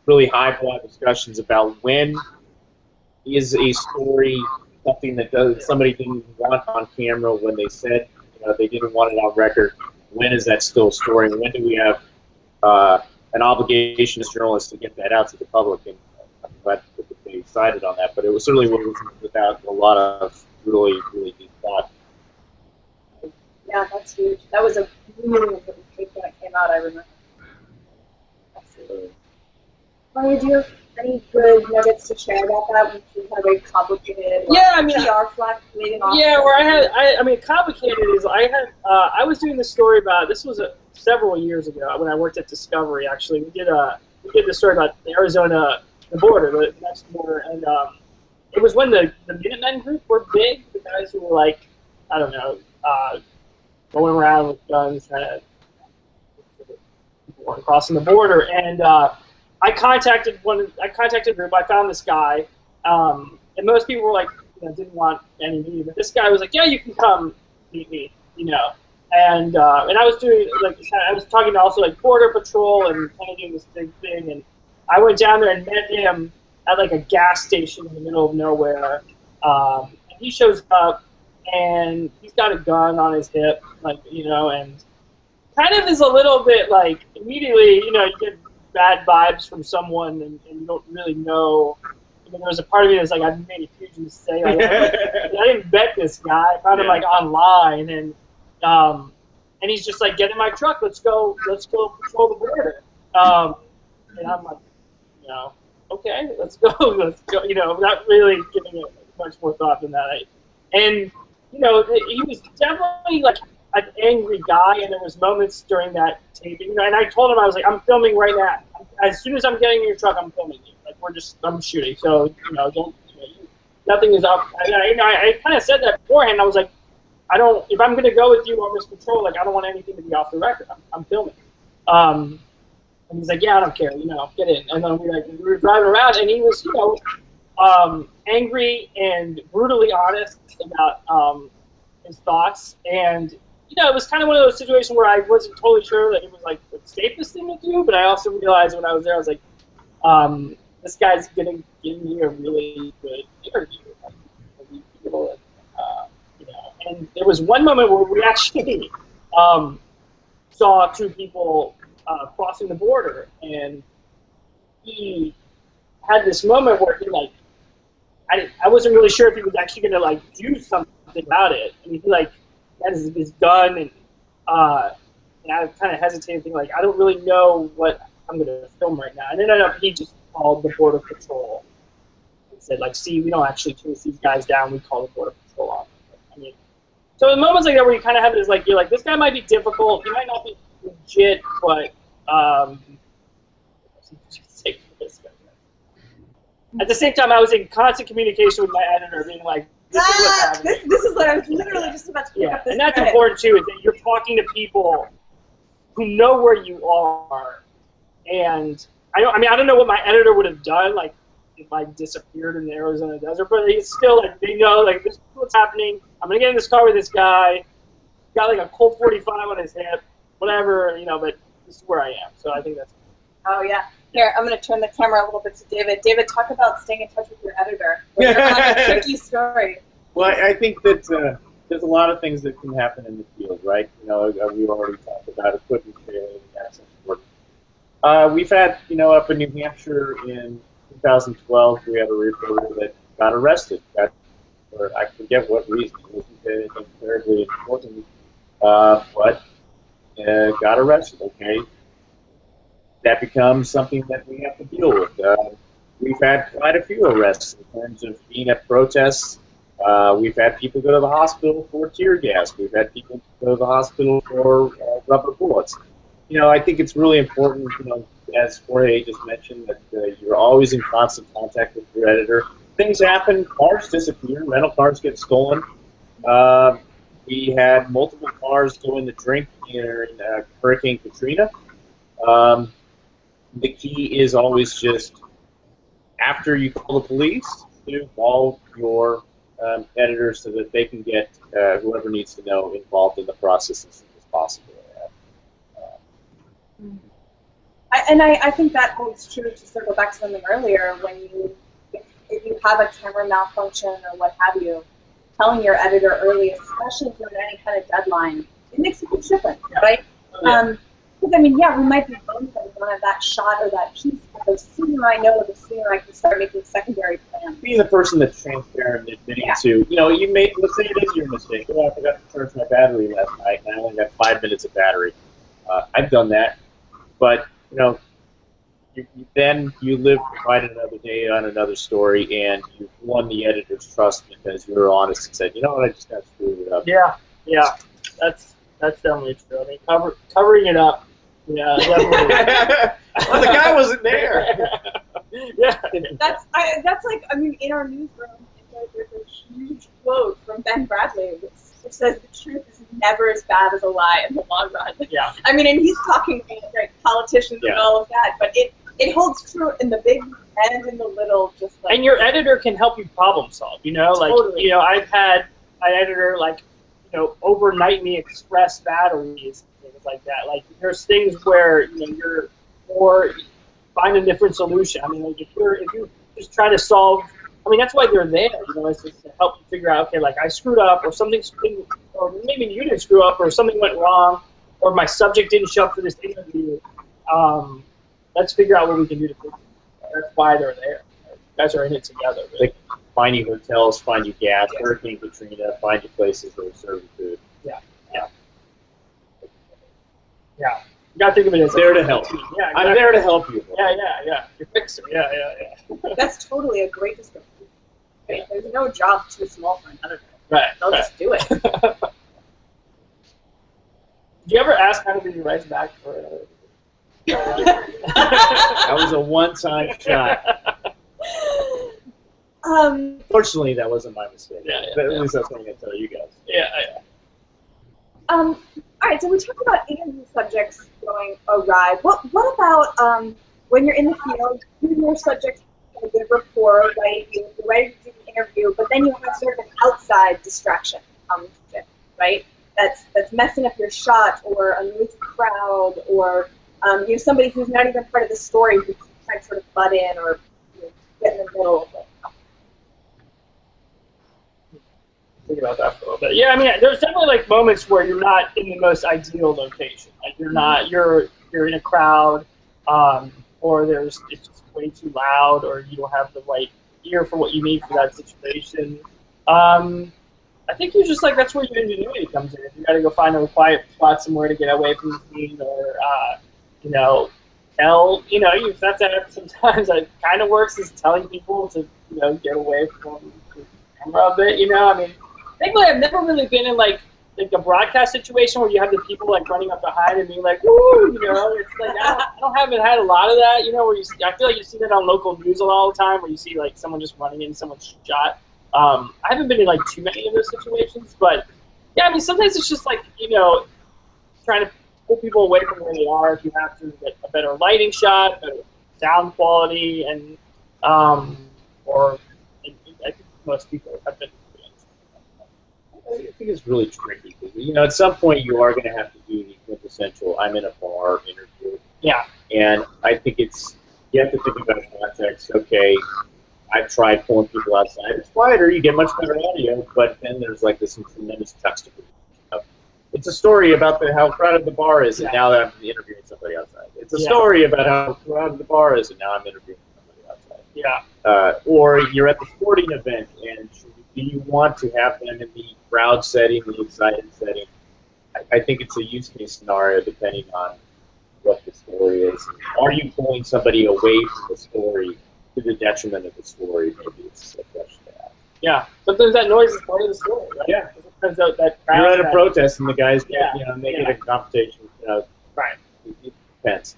really high-blood discussions about when is a story something that somebody didn't want on camera when they said they didn't want it on record. When is that still a story? And when do we have an obligation as journalists to get that out to the public? And I'm glad that they decided on that. But it was certainly without a lot of really deep thought. Yeah, that's huge. That was a really important tape when it came out, I remember. Absolutely. Maria, do you have any good nuggets to share about that? Which is kind of very complicated. Yeah, I mean, PR flag leading off. Yeah, where I mean, complicated is I was doing this story about, this was several years ago when I worked at Discovery. Actually, we did this story about Arizona, the border, the next border, and it was when the Minutemen group were big. The guys who were like, I don't know, going around with guns, kind of crossing the border, and I contacted a group. I found this guy, and most people were like, didn't want any meeting, but this guy was like, yeah, you can come meet me, and I was doing I was talking to also like Border Patrol and kind of doing this big thing, and I went down there and met him at like a gas station in the middle of nowhere, and he shows up and he's got a gun on his hip, and kind of is a little bit like immediately, you get bad vibes from someone and you don't really know. There was a part of me that's like, I made a huge mistake. Like, I didn't vet this guy. I found him like online, and he's just like, get in my truck. Let's go patrol the border. And I'm like, okay, let's go. Not really giving it much more thought than that. And he was definitely like an angry guy, and there was moments during that taping, and I told him, I was like, I'm filming right now. As soon as I'm getting in your truck, I'm filming you. Like, I'm shooting, so, nothing is up. I kind of said that beforehand. I was like, if I'm going to go with you on this patrol, like, I don't want anything to be off the record. I'm filming. And he's like, yeah, I don't care, get in. And then we were driving around, and he was, angry and brutally honest about his thoughts, and it was kind of one of those situations where I wasn't totally sure that it was like the safest thing to do, but I also realized when I was there, I was like, this guy's gonna give me a really good interview. And there was one moment where we actually saw two people crossing the border, and he had this moment where he I wasn't really sure if he was actually gonna do something about it. I mean, he had his gun, and I kind of hesitated, thinking I don't really know what I'm gonna film right now. And then he just called the Border Patrol and said, see, we don't actually chase these guys down. We call the Border Patrol on. I mean, so in moments like that where you kind of have this, you're like, this guy might be difficult. He might not be legit, but at the same time, I was in constant communication with my editor, being like, this is what's happening. This is what I was literally just about to pick up this. And that's important too, is that you're talking to people who know where you are. And I don't know what my editor would have done, if I disappeared in the Arizona desert, but it's still they know this is what's happening. I'm gonna get in this car with this guy. Got a Colt 45 on his hip, whatever, but this is where I am. So I think that's. Oh yeah. Here, I'm going to turn the camera a little bit to David. David, talk about staying in touch with your editor when you're on a tricky story. Well, I think that there's a lot of things that can happen in the field, right? We've already talked about equipment failing, and that's important. We've had, up in New Hampshire in 2012, we had a reporter that got arrested. For I forget what reason. It wasn't anything terribly important, but got arrested, okay? That becomes something that we have to deal with. We've had quite a few arrests in terms of being at protests. We've had people go to the hospital for tear gas. We've had people go to the hospital for rubber bullets. I think it's really important, as Jorge just mentioned, that you're always in constant contact with your editor. Things happen. Cars disappear. Rental cars get stolen. We had multiple cars go in the drink in Hurricane Katrina. The key is always just, after you call the police, to involve your editor so that they can get whoever needs to know involved in the process as soon as possible. I think that holds true, to circle back to something earlier, if you have a camera malfunction or what have you, telling your editor early, especially if you're in any kind of deadline, it makes a huge difference, right? Because, we might be both that we don't have that shot or that piece, but the sooner I know, the sooner I can start making secondary plans. Being the person that's transparent and admitting to, let's say it is your mistake. Oh, I forgot to charge my battery last night, and I only got 5 minutes of battery. I've done that. But, Then you live to write another day on another story, and you've won the editor's trust because you were honest and said, you know what, I just got screwed it up. Yeah, that's definitely true. I mean, covering it up, yeah, definitely. Well, the guy wasn't there. Yeah. That's like, I mean, in our newsroom, there's a huge quote from Ben Bradley, which says the truth is never as bad as a lie in the long run. Yeah. I mean, and he's talking about like politicians and all of that, but it holds true in the big and in the little, just like. And your editor can help you problem solve. You know, like Totally. you know, I've had an editor like, you know, overnight me express batteries and things like that. Like there's things where you know you're or find a different solution. I mean, like if you just try to solve. I mean, that's why they're there. You know, it's just to help you figure out. Okay, like I screwed up, or something, or maybe you didn't screw up, or something went wrong, or my subject didn't show up for this interview. Let's figure out what we can do to fix it. That's why they're there. You guys are in it together. Really. Like find you hotels, find you gas, Hurricane Katrina, find you places that are serving food. Yeah. You gotta think of it as There to help. Yeah, exactly. I'm there to help you. Yeah. You're fixer. Yeah. That's totally a great description. Right? There's no job too small for an editor. Right. They'll just do it. Did you ever ask how to be rights back for another? That was a one-time shot. Fortunately, that wasn't my mistake. Yeah, But at least that's what I'm going to tell you guys. Yeah. All right, so we talked about interview subjects going awry. What about when you're in the field, you and your subjects have a good rapport, right? You're ready to do the interview, but then you have sort of an outside distraction, right? That's messing up your shot, or a noisy crowd, or you know, somebody who's not even part of the story who's trying to sort of butt in or get in the middle of it. Think about that for a little bit. Yeah, I mean, there's definitely like moments where you're not in the most ideal location. Like you're in a crowd, or it's just way too loud, or you don't have the right ear for what you need for that situation. I think you're just like, that's where your ingenuity comes in. If you got to go find a quiet spot somewhere to get away from the scene, or you know, you have to have, sometimes it kind of works is telling people to, you know, get away from the camera a bit, you know. I mean, thankfully I've never really been in like a broadcast situation where you have the people like running up behind and being like, woo, you know. It's like I haven't had a lot of that, you know, where I feel like you see that on local news all the time, where you see like someone just running in, someone's shot. I haven't been in like too many of those situations, but yeah, I mean, sometimes it's just like, you know, trying to pull people away from where they are if you have to get a better lighting shot, better sound quality, and or I think most people have been. I think it's really tricky because, you know, at some point you are going to have to do the quintessential I'm in a bar interview. Yeah. And I think you have to think about context. Okay, I've tried pulling people outside. It's quieter, you get much better audio, but then there's like this tremendous juxtaposition. It's a story about how crowded the bar is, and now that I'm interviewing somebody outside. It's a story about how crowded the bar is, and now I'm interviewing somebody outside. Yeah. Or you're at the sporting event, and do you want to have them in the crowd setting, the excited setting? I think it's a use case scenario depending on what the story is. Are you pulling somebody away from the story to the detriment of the story? Maybe it's a question to ask. Yeah. Sometimes that noise is part of the story, right? Yeah. Because that crowd. You're at a protest, and the guys, Yeah. you know, make it a competition. Right. It depends.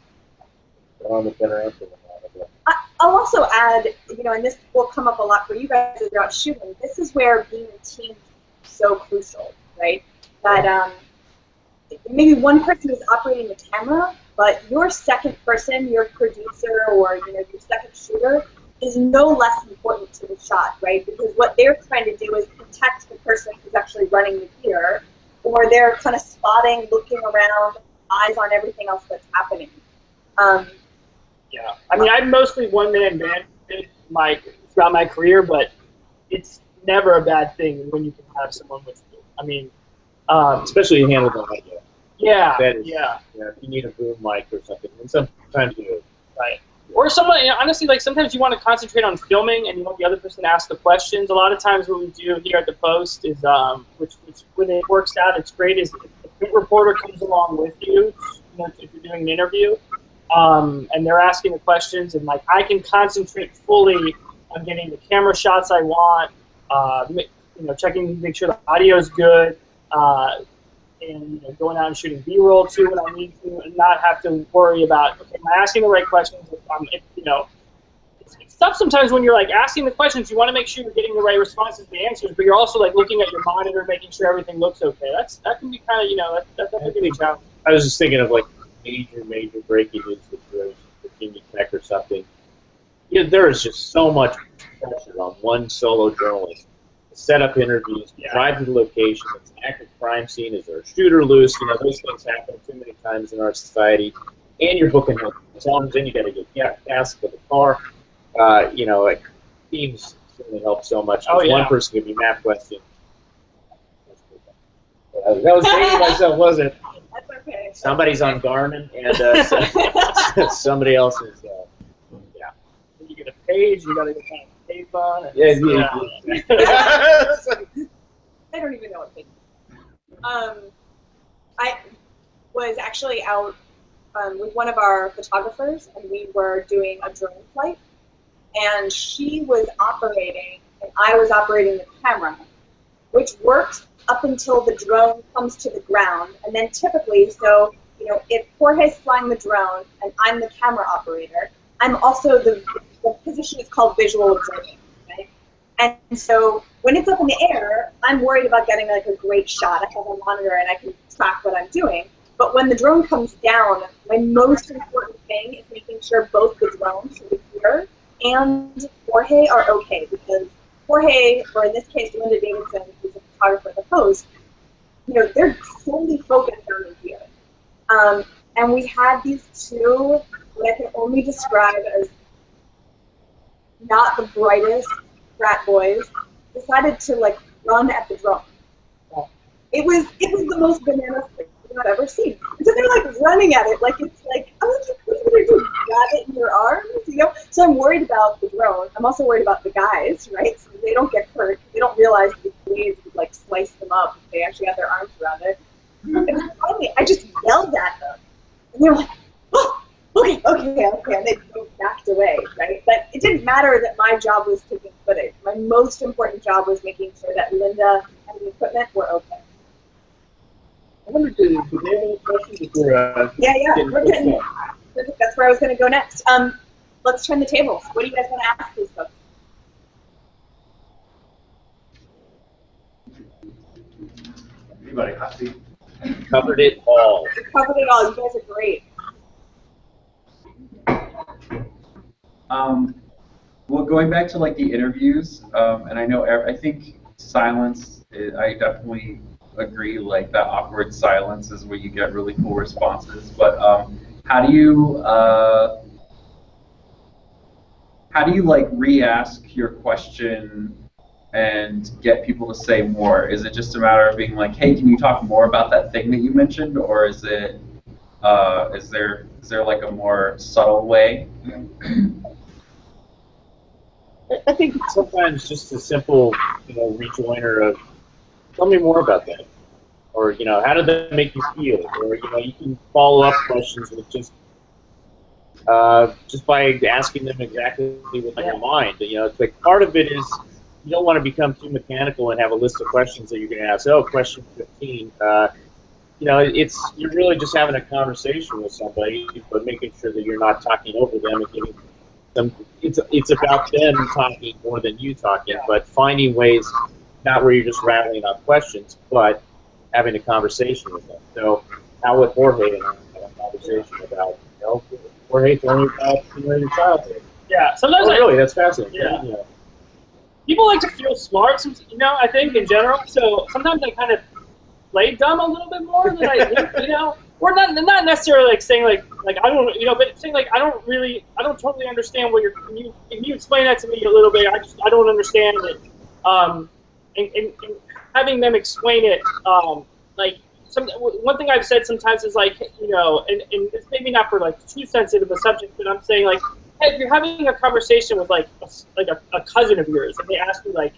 On the better answer than that. I'll also add, you know, and this will come up a lot for you guys as you're out shooting, this is where being a team is so crucial, right? That maybe one person is operating the camera, but your second person, your producer, or, you know, your second shooter, is no less important to the shot, right? Because what they're trying to do is protect the person who's actually running the gear, or they're kind of spotting, looking around, eyes on everything else that's happening. Yeah, I mean, I've mostly one-man banded throughout my career, but it's never a bad thing when you can have someone with you. I mean, especially you handle the audio. Yeah, yeah. If you need a boom mic or something, and sometimes you do. Right. Or someone, you know, honestly, like sometimes you want to concentrate on filming and you want the other person to ask the questions. A lot of times what we do here at the Post is, which when it works out, it's great, is if the print reporter comes along with you, you know, if you're doing an interview. and they're asking the questions, and like I can concentrate fully on getting the camera shots I want, checking to make sure the audio is good, and going out and shooting B-roll too when I need to, and not have to worry about, okay, am I asking the right questions? It's tough sometimes when you're like asking the questions. You want to make sure you're getting the right responses, the answers, but you're also like looking at your monitor, making sure everything looks okay. That can be kind of that's a big challenge. I was just thinking of like major breaking news situation, Virginia Tech or something. There is just so much pressure on one solo journalist to set up interviews, drive to the location. It's an active crime scene. Is there a shooter loose? Those things happen too many times in our society. And you're booking hotels, and you got to get gas for the car. Teams certainly help so much. One person could be MapQuest. That was dating myself, wasn't it? That's okay. Somebody's on Garmin, and somebody else is. You get a page, you got to get kind of tape on. I don't even know what page. I was actually out with one of our photographers, and we were doing a drone flight, and she was operating, and I was operating the camera, which works up until the drone comes to the ground, and then typically, if Jorge's flying the drone and I'm the camera operator, I'm also the position is called visual observing, right? And so when it's up in the air, I'm worried about getting like a great shot. I have a monitor and I can track what I'm doing. But when the drone comes down, my most important thing is making sure both the drone, so the gear, and Jorge are okay, because Jorge, or in this case, Linda Davidson, who's a photographer at the Post, they're solely focused on the gear. And we had these two, what I can only describe as not the brightest frat boys, decided to like run at the drone. It was the most bananas thing I've ever seen. And so they're like running at it like it's like, I was like, what are you gonna do? Grab it in your arms, So I'm worried about the drone. I'm also worried about the guys, right? So they don't get hurt. They don't realize the blades would like slice them up if they actually had their arms around it. And finally, I just yelled at them, and they were like, oh, okay, and they backed away, right? But it didn't matter that my job was taking footage. My most important job was making sure that Linda and the equipment were okay. I wonder, do they have any questions? We're getting. That's where I was going to go next. Let's turn the tables. What do you guys want to ask these folks? Anybody? Hot seat? Covered it all. You covered it all. You guys are great. Well, going back to like the interviews, and I think silence. I definitely agree. Like that awkward silence is where you get really cool responses. But how do you like re-ask your question and get people to say more? Is it just a matter of being like, hey, can you talk more about that thing that you mentioned, or is it is there like a more subtle way? I think sometimes just a simple, rejoinder of, tell me more about that, or how did that make you feel, or you can follow up questions with just by asking them exactly what's on your mind. It's like part of it is you don't want to become too mechanical and have a list of questions that you're going to ask. Oh, question 15. You're really just having a conversation with somebody, but making sure that you're not talking over them and giving them. It's about them talking more than you talking, but finding ways, not where you're just rattling off questions, but having a conversation with them. So how would Jorge and I have a conversation about, Jorge, tell me about your childhood? Yeah, sometimes really, that's fascinating. Yeah. People like to feel smart, I think, in general, so sometimes I kind of play dumb a little bit more than I think, or not necessarily like saying like I don't, but saying like I don't totally understand what can you explain that to me a little bit? I don't understand it, and having them explain it, one thing I've said sometimes is like, and it's maybe not for like too sensitive a subject, but I'm saying like, hey, if you're having a conversation with like a cousin of yours, and they ask you like,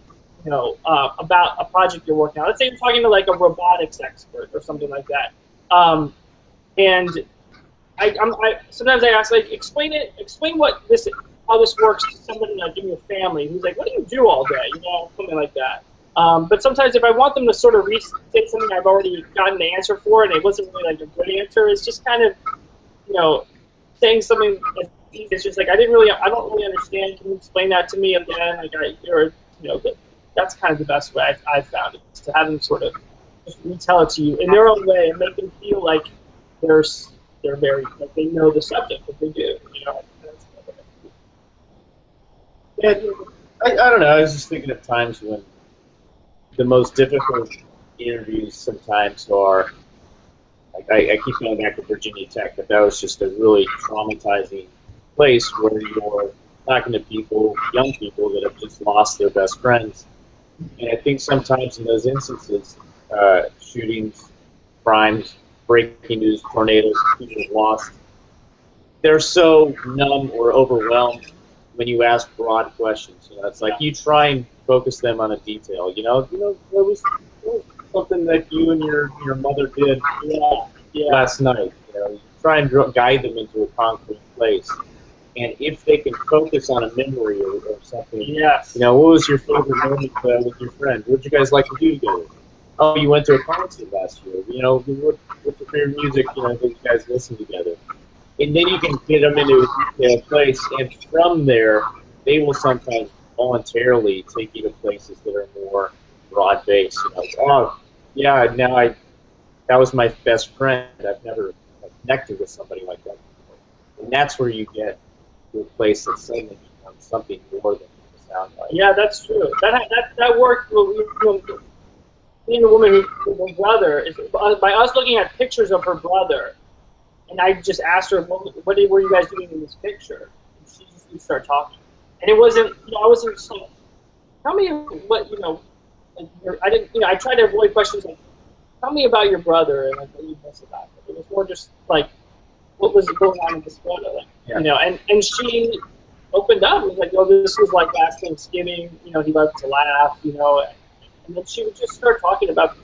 about a project you're working on. Let's say you're talking to like a robotics expert or something like that, and sometimes I ask, like, explain how this works to somebody like in your family who's like, what do you do all day, something like that. But sometimes if I want them to sort of restate something I've already gotten the answer for, and it wasn't really like a good answer, it's just kind of, saying something as easy. It's just like I don't really understand. Can you explain that to me again? That's kind of the best way I've found it, is to have them sort of just retell it to you in their own way and make them feel like they're very, like they know the subject, that they do. Yeah, I don't know. I was just thinking of times when the most difficult interviews sometimes are, like I keep going back to Virginia Tech, but that was just a really traumatizing place where you're talking to people, young people that have just lost their best friends. And I think sometimes in those instances, shootings, crimes, breaking news, tornadoes, people have lost, they're so numb or overwhelmed when you ask broad questions. It's like you try and focus them on a detail. What was something that you and your mother did last night? You try and guide them into a concrete place. And if they can focus on a memory or something, what was your favorite moment with your friend? What did you guys like to do together? Oh, you went to a concert last year. What's your favorite music? That you guys listen together. And then you can get them into a place, and from there, they will sometimes voluntarily take you to places that are more broad-based. That was my best friend. I've never connected with somebody like that before. And that's where you get to a place that suddenly becomes something more than a sound bite. Yeah, that's true. That worked. Being a woman with her brother, by us looking at pictures of her brother, and I just asked her, what were you guys doing in this picture? And she just would start talking. And it wasn't, I wasn't just like, tell me what, I didn't, I tried to avoid questions like, tell me about your brother and like what you miss about it. It was more just like, what was going on in this photo? And she opened up and was like, this was like last Thanksgiving, he loved to laugh, and then she would just start talking about,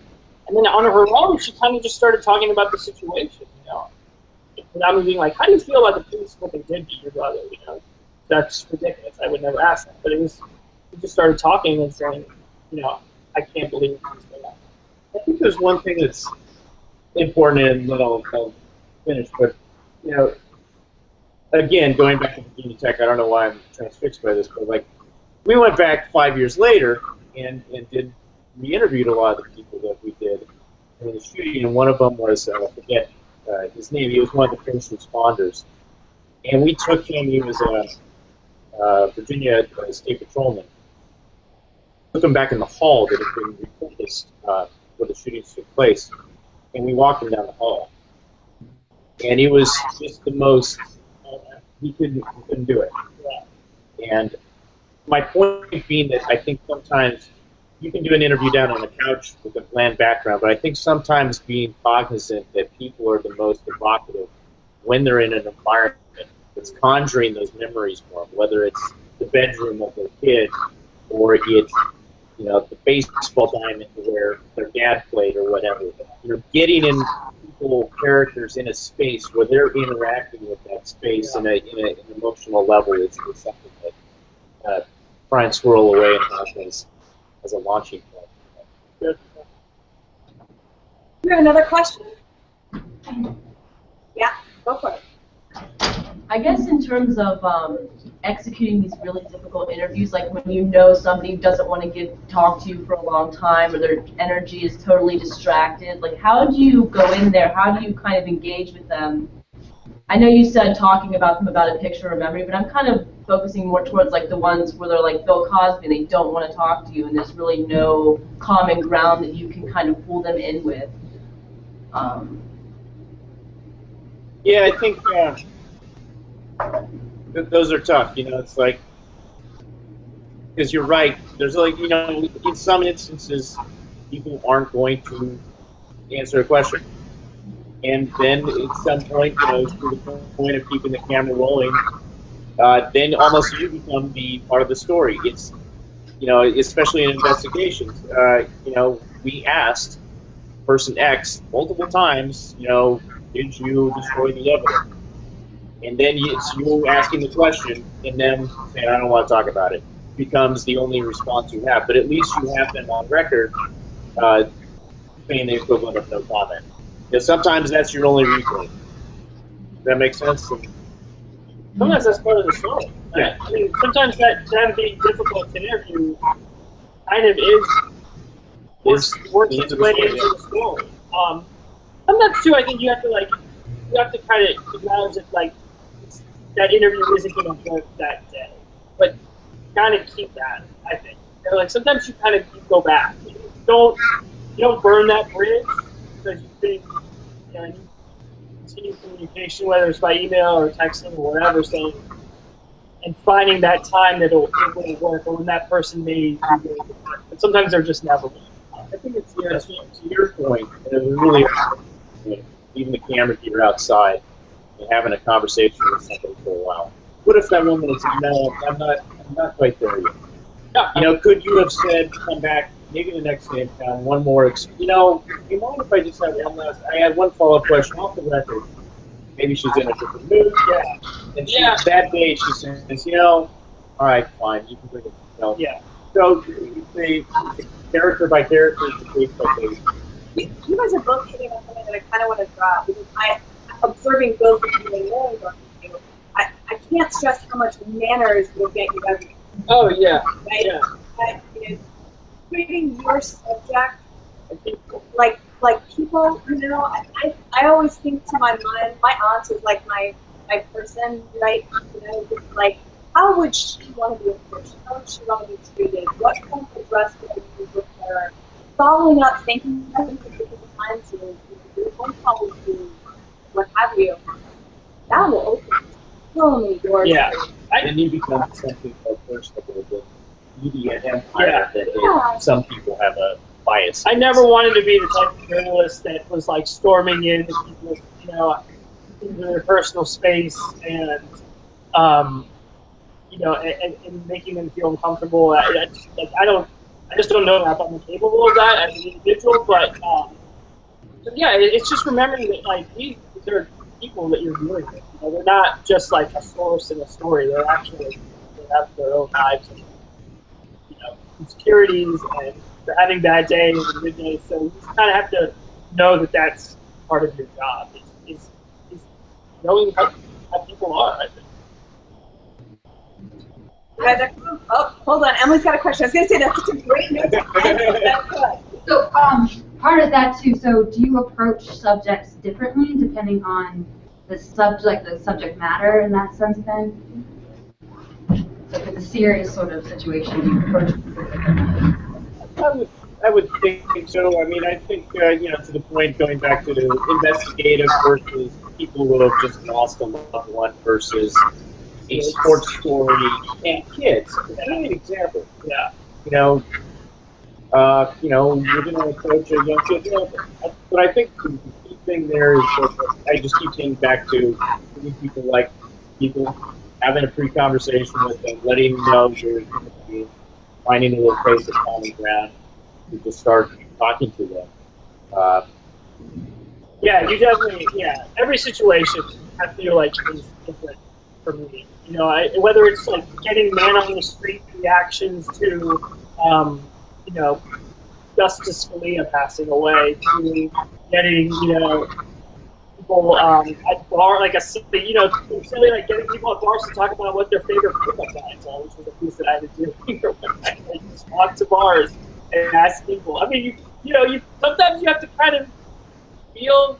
and then on her own, she kind of just started talking about the situation, without me being like, how do you feel about the police, what they did to your brother, That's ridiculous. I would never ask that. But we just started talking and saying, I can't believe this thing happened. I think there's one thing that's important, and then I'll finish, but, again, going back to Virginia Tech, I don't know why I'm transfixed by this, but, like, we went back 5 years later and we interviewed a lot of the people that we did in the shooting, and one of them was, I forget his name, he was one of the first responders. And we took him, he was a Virginia State Patrolman. Took him back in the hall that had been repurposed where the shootings took place, and we walked him down the hall. And he was just the most, he couldn't do it. And my point being that I think sometimes you can do an interview down on the couch with a bland background, but I think sometimes being cognizant that people are the most evocative when they're in an environment that's conjuring those memories for them, whether it's the bedroom of their kid or it's the baseball diamond where their dad played or whatever. You're getting in characters in a space where they're interacting with that space in an emotional level. It's something that try and swirl away and have as a launching point. You have another question? Yeah, go for it. I guess in terms of executing these really difficult interviews, like when somebody doesn't want to talk to you for a long time or their energy is totally distracted, like how do you go in there? How do you kind of engage with them? I know you said talking about them about a picture or memory, but I'm kind of focusing more towards like the ones where they're like Bill Cosby and they don't want to talk to you and there's really no common ground that you can kind of pull them in with. Yeah, I think those are tough. It's like, because you're right. There's like, in some instances, people aren't going to answer a question. And then at some point, to the point of keeping the camera rolling, then almost you become the part of the story. It's, especially in investigations, we asked person X multiple times, did you destroy the evidence? And then it's you asking the question and then saying, I don't want to talk about it, becomes the only response you have. But at least you have them on record saying the equivalent of no comment. Because sometimes that's your only recourse. Does that make sense? Sometimes that's part of the story. Yeah. I mean, sometimes that being difficult to interview kind of works its way into the story. Sometimes too, I think you have to kind of acknowledge that that interview isn't going to work that day, but kind of keep that. I think sometimes you kind of go back. You don't burn that bridge because you think you continue communication, whether it's by email or texting or whatever. So, and finding that time that it will work, or when that person may be willing to work. But sometimes they're just never willing. I think it's to your point, and it really even the camera gear outside and having a conversation with somebody for a while. What if that woman said, no, I'm not quite there yet? Yeah. Could you have said, come back, maybe the next day in town, one more, do you mind if I just have one last, I had one follow-up question off the record. Maybe she's in a different mood. Yeah. And that day she says, all right, fine, you can bring it. Yeah. So the character by character, the case by case. You guys are both hitting on something that I kind of want to drop because observing both of you and knowing both of you, I can't stress how much manners will get you everything. Oh yeah. Right? Yeah. Treating your subject like people, I always think to my mind, my aunt is like my person, right? Like, how would she want to be approached? How would she want to be treated? What kind of dress would I use with her? Following up, thinking of time to phone call with you, what have you. That will open so many doors. Yeah. And you become something more personable than media empire that some people have a bias. I never wanted to be the type of journalist that was storming into people's, into their personal space and, and making them feel uncomfortable. I just don't know if I'm capable of that as an individual. But it's just remembering that these are people that you're dealing with. They're not just a source in a story. They have their own lives and insecurities, and they're having bad days and good days. So you just kind of have to know that that's part of your job. Is knowing how people are. I think. Oh, hold on. Emily's got a question. I was going to say that's such a great note. So, part of that too. So, do you approach subjects differently depending on the subject matter in that sense? Then, so if it's a serious sort of situation, do you approach it differently? I would think so. I mean, I think to the point going back to the investigative versus people who have just lost a loved one versus a sports story and kids. That's a great example. Yeah. You're going to approach a young kid. But I think the key thing there is that I just keep getting back to people having a pre-conversation with them, letting them know you're finding a little place of common ground to just start talking to them. You definitely, every situation I feel like is different for me. Whether it's getting man on the street reactions to, Justice Scalia passing away, to getting, people at bar, silly getting people at bars to talk about what their favorite pickup lines are, which was a piece that I had to do I just walk to bars and ask people. I mean, you sometimes you have to kind of feel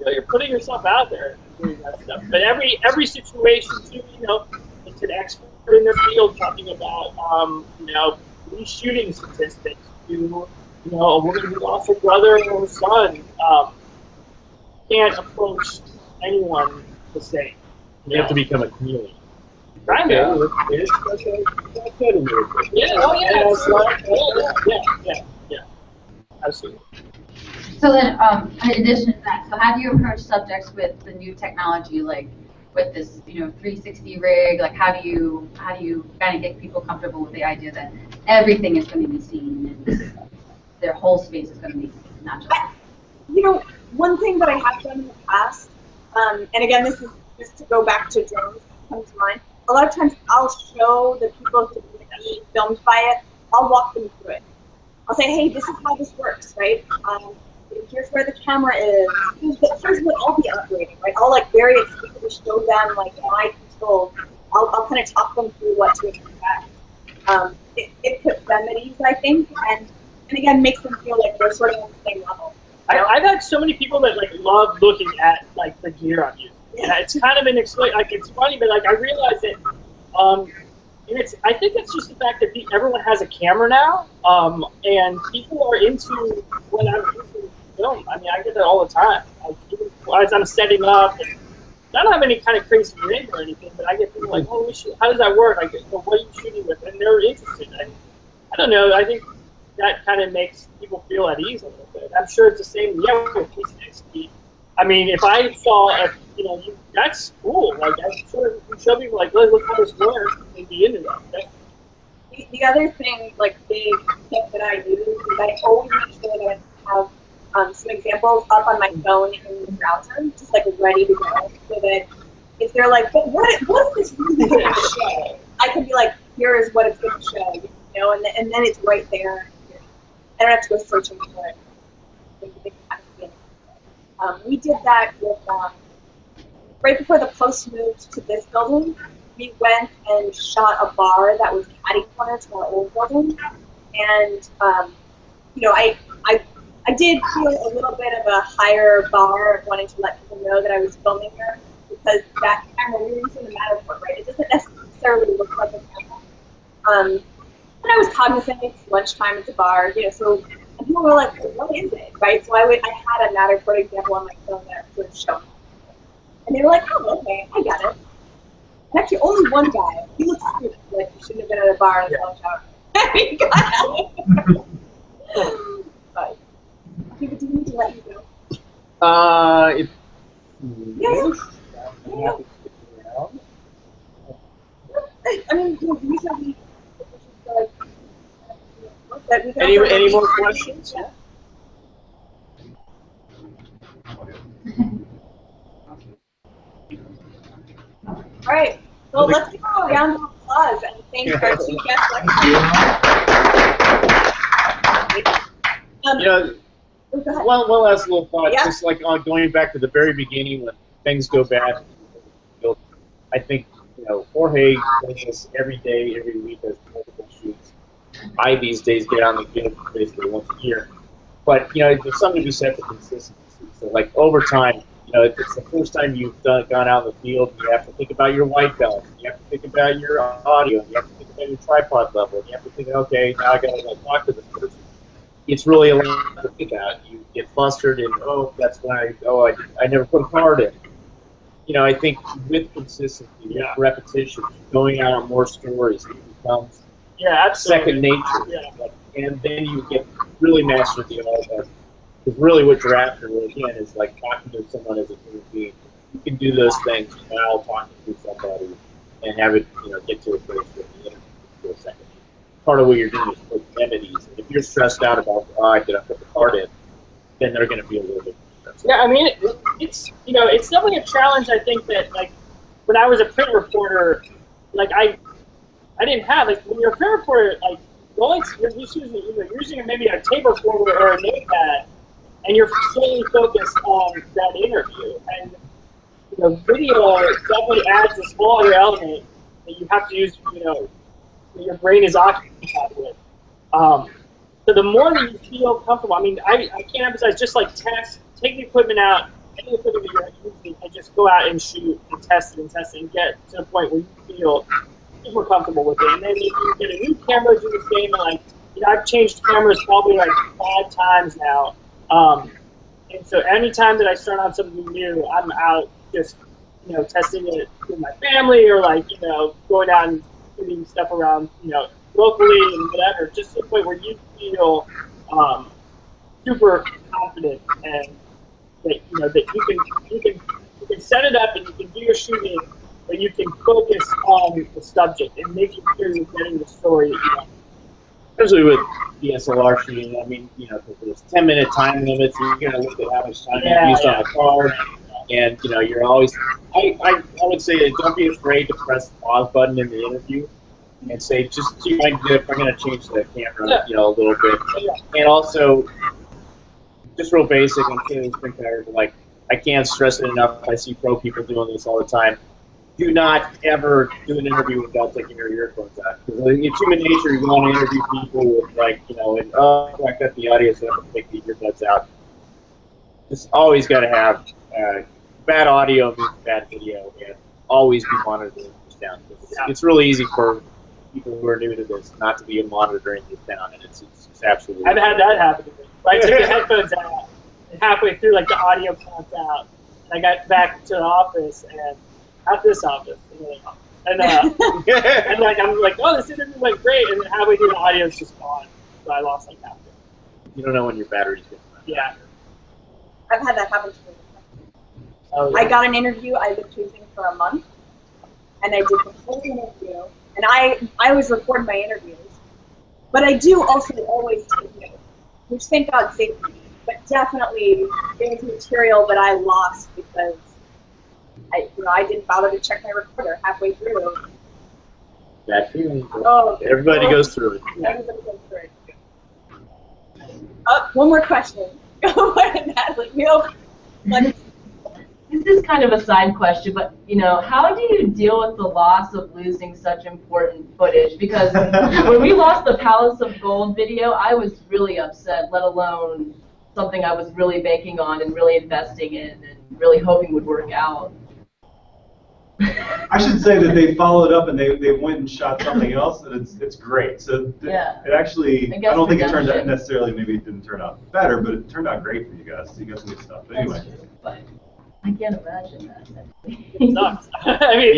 you're putting yourself out there and doing that stuff. But every situation too, it's an expert in their field talking about police shooting statistics to a woman who lost her brother or her son. Can't approach anyone the same. You have to become a chameleon. Kind of. Yeah. Absolutely. So then, in addition to that, so how do you approach subjects with the new technology, with this, 360 rig? How do you kind of get people comfortable with the idea that everything is going to be seen and their whole space is going to be seen, not just. One thing that I have done in the past, and again, this is just to go back to drones, comes to mind. A lot of times I'll show the people who are being filmed by it, I'll walk them through it. I'll say, hey, this is how this works, right? Here's where the camera is. Here's what I'll be operating, right? I'll like very explicitly show them like my control. I'll kind of talk them through what to expect. It puts them at ease, I think, and again makes them feel like they're sort of on the same level. I've had so many people that like love looking at like the gear I'm using. Yeah, it's kind of like it's funny, but like I realize that, and I think it's just the fact that everyone has a camera now, and people are into when I'm using film. I mean, I get that all the time. Like, even as I'm setting up, and I don't have any kind of crazy rig or anything, but I get people like, oh, how does that work? Like, what are you shooting with? And they're interested. I don't know. I think that kind of makes people feel at ease a little bit. I'm sure it's the same with P60. I mean, if I saw, that's cool. Like, I'm sure if you show people, like, look how this works, they'd be into that. Okay? The other thing, like, big tip that I use is I always make sure that I have some examples up on my phone in the browser, just, like, ready to go, so that if they're like, but what is this really going to show? I can be like, here is what it's going to show, and then it's right there. I don't have to go searching for it. We did that with, right before the Post moved to this building, we went and shot a bar that was catty corner to our old building. And, I did feel a little bit of a higher bar wanting to let people know that I was filming there, because that camera, we were using the Matterport, right? It doesn't necessarily look like a camera. And I was cognizant it's lunchtime at the bar, so. And people were like, what is it, right? So I had a Matterport example on my phone that would show me. And they were like, oh, okay, I got it. And actually, only one guy, he looked stupid, like he shouldn't have been at a bar in the lunch hour. He got out. But, do we need to let you go? I mean, usually, any more questions? Yeah. All right. Well, let's give a round of applause and thank our two guest lecturers. One last little thought, Yeah. just like on going back to the very beginning when things go bad. I think Jorge does this every day, every week, as multiple shoots. I these days get on the field basically once a year, but there's something to be said for consistency. So like over time, if it's the first time you've gone out in the field, you have to think about your white balance, you have to think about your audio, you have to think about your tripod level, you have to think, okay, now I got to talk to this person. It's really a lot to think about. You get flustered and that's when I never put a card in. I think with consistency, with repetition, going out on more stories, it becomes second nature. Yeah. And then you get really master the art. Because really what you're after, again, is like talking to someone as a human being. You can do those things while talking to somebody and have it, get to a place where the interview for a second. Part of what you're doing is put them at ease. If you're stressed out about, did I put the card in, then they're going to be a little bit stressed. Yeah, I mean, it's definitely a challenge. I think that like when I was a print reporter, like I didn't have when you're a print reporter, like you're using maybe a tape recorder or a notepad, and you're solely focused on that interview. And video definitely adds a smaller element that you have to use. That your brain is occupied with. So the more that you feel comfortable, I mean, I can't emphasize, just like take the equipment out, any equipment that you're using, and just go out and shoot and test it and get to the point where you feel super comfortable with it. And then if you get a new camera, do the same. And I've changed cameras probably like 5 times now. And so anytime that I start on something new, I'm out just testing it with my family or going out and doing stuff around locally and whatever, just to the point where you feel super confident and that that you can set it up and you can do your shooting, but you can focus on the subject and making sure you're getting the story that you want. Especially with DSLR shooting, I mean, because there's 10-minute time limits, you're going to look at how much time you used on the card. And you're always. I would say don't be afraid to press the pause button in the interview, and say just see if I can do it. I'm going to change the camera, a little bit, and also just real basic. I'm saying this thing better, like I can't stress it enough. I see pro people doing this all the time. Do not ever do an interview without taking your earphones out. Because it's human nature. You want to interview people with and I got the audio, so I have to take the earbuds out. It's always got to have bad audio means bad video, and always be monitoring this down. It's really easy for people who are new to this not to be monitoring this down, and it's absolutely. I've had that happen to me. I took the headphones out, and halfway through, the audio comes out, and I got back to the office, and at this office, and I'm like, oh, this interview went great, and then halfway through, the audio's just gone, so I lost half of it. You don't know when your battery's going to run. Yeah. I've had that happen to me. Oh, yeah. I got an interview. I was choosing for a month, and I did the whole interview. And I always record my interviews, but I do also always take notes, which thank God saved me. But definitely, there's material that I lost because I didn't bother to check my recorder halfway through. That feeling. Oh, everybody goes through it. Everybody goes through it. One more question. Go ahead, Natalie. This is kind of a side question, but how do you deal with the loss of losing such important footage? Because when we lost the Palace of Gold video, I was really upset, let alone something I was really banking on and really investing in and really hoping would work out. I should say that they followed up and they went and shot something else, and it's great. So it actually, I don't think it turned out necessarily. Maybe it didn't turn out better, but it turned out great for you guys. You got some good stuff. But anyway. That's true, but I can't imagine that. It sucks. I mean,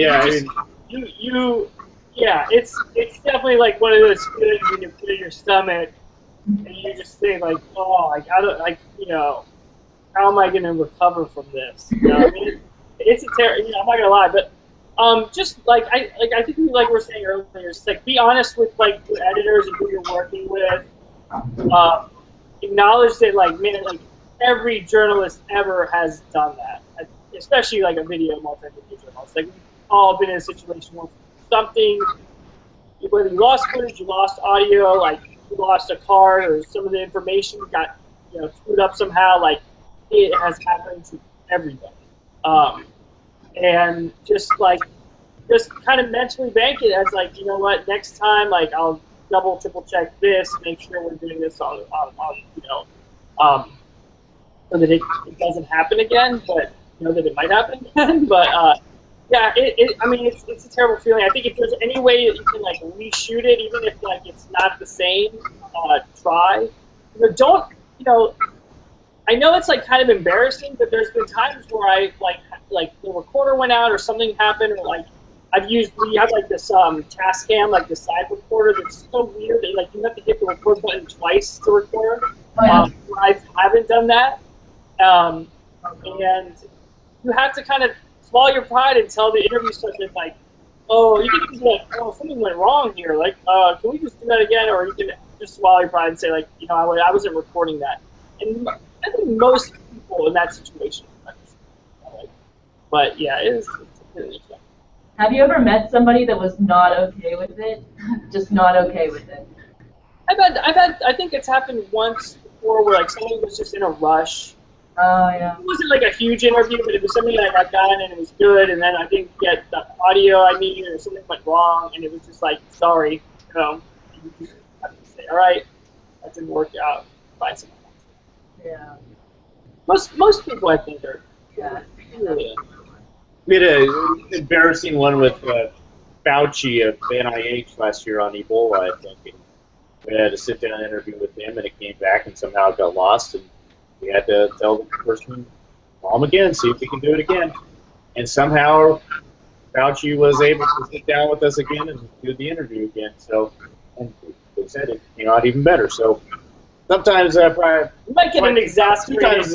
it's definitely like one of those feelings when you put it in your stomach, and you just think like, oh, how am I going to recover from this? I mean, it's a terrible. I'm not gonna lie, but just I think like we were saying earlier, it's be honest with your editors and who you're working with. Acknowledge that every journalist ever has done that, especially a video multimedia journalist. We've all been in a situation where something, whether you lost footage, you lost audio, you lost a card, or some of the information got screwed up somehow. It has happened to everybody. And just kind of mentally bank it as you know what, next time I'll double, triple check this, make sure we're doing this on so that it doesn't happen again, but that it might happen again. But yeah, I mean it's a terrible feeling. I think if there's any way that you can reshoot it, even if it's not the same, try. Don't I know it's kind of embarrassing, but there's been times where I the recorder went out or something happened, or we have this Tascam, the side recorder that's so weird that you have to hit the record button twice to record. I haven't done that, and you have to kind of swallow your pride and tell the interview session oh, you can be oh, something went wrong here, can we just do that again, or you can just swallow your pride and say I wasn't recording that. And I think most people in that situation understand. But yeah, it's really fun. Have you ever met somebody that was not okay with it? Just not okay with it? I think it's happened once before where someone was just in a rush. Oh yeah. It wasn't a huge interview, but it was something that I got done and it was good, and then I didn't get the audio I needed, or something went wrong, and it was just sorry, you just have to say, all right, that didn't work out. Find someone else. Yeah. Most people, I think, are. Yeah. We had an embarrassing one with Fauci of NIH last year on Ebola, I think. We had a sit-down interview with him, and it came back, and somehow it got lost, and we had to tell the person, call him again, see if we can do it again. And somehow Fauci was able to sit down with us again and do the interview again. So, and they said it came out even better. So sometimes probably you might get an exasperated.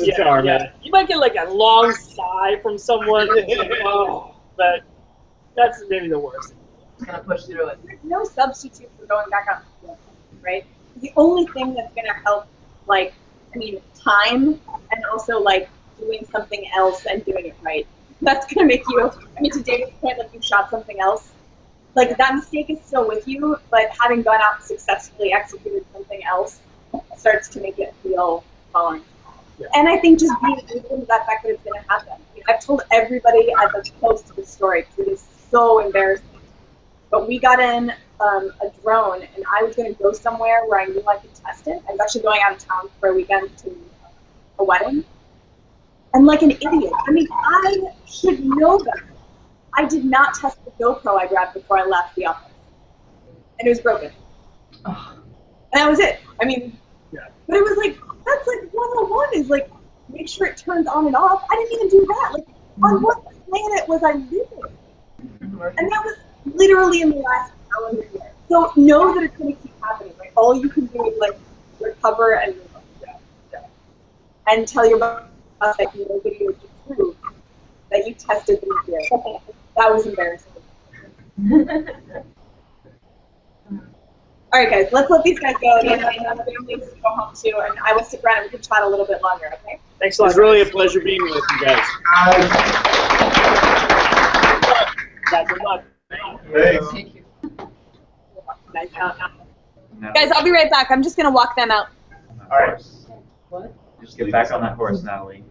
You might get a long sigh from someone. But that's maybe the worst. Just gonna push through it. There's no substitute for going back on the field, right? The only thing that's gonna help, time, and also doing something else and doing it right. That's going to make you, I mean, to David's point, like you shot something else. Like that mistake is still with you, but having gone out and successfully executed something else starts to make it feel tolerant. Yeah. And I think just being open to that fact that it's going to happen. I mean, I've told everybody that's close to the story because it is so embarrassing. But we got in a drone, and I was going to go somewhere where I knew I could test it. I was actually going out of town for a weekend to a wedding. And like an idiot, I mean, I should know better. I did not test the GoPro I grabbed before I left the office. And it was broken. Oh. And that was it. I mean, yeah. But it was like, that's like 101 is like, make sure it turns on and off. I didn't even do that. Like, on what planet was I living? And that was literally in the last calendar year. So know that it's going to keep happening. Like, all you can do is like recover and move on. Yeah. And tell your boss that nobody would prove that you tested the material. That was embarrassing. All right, guys, let's let these guys go. They have families to go home to, and I will stick around and we can chat a little bit longer, okay? Thanks a lot. It's really a pleasure being with you guys. Good luck. Thank you. Guys, I'll be right back. I'm just going to walk them out. All right. What? Just get back on that horse, Natalie.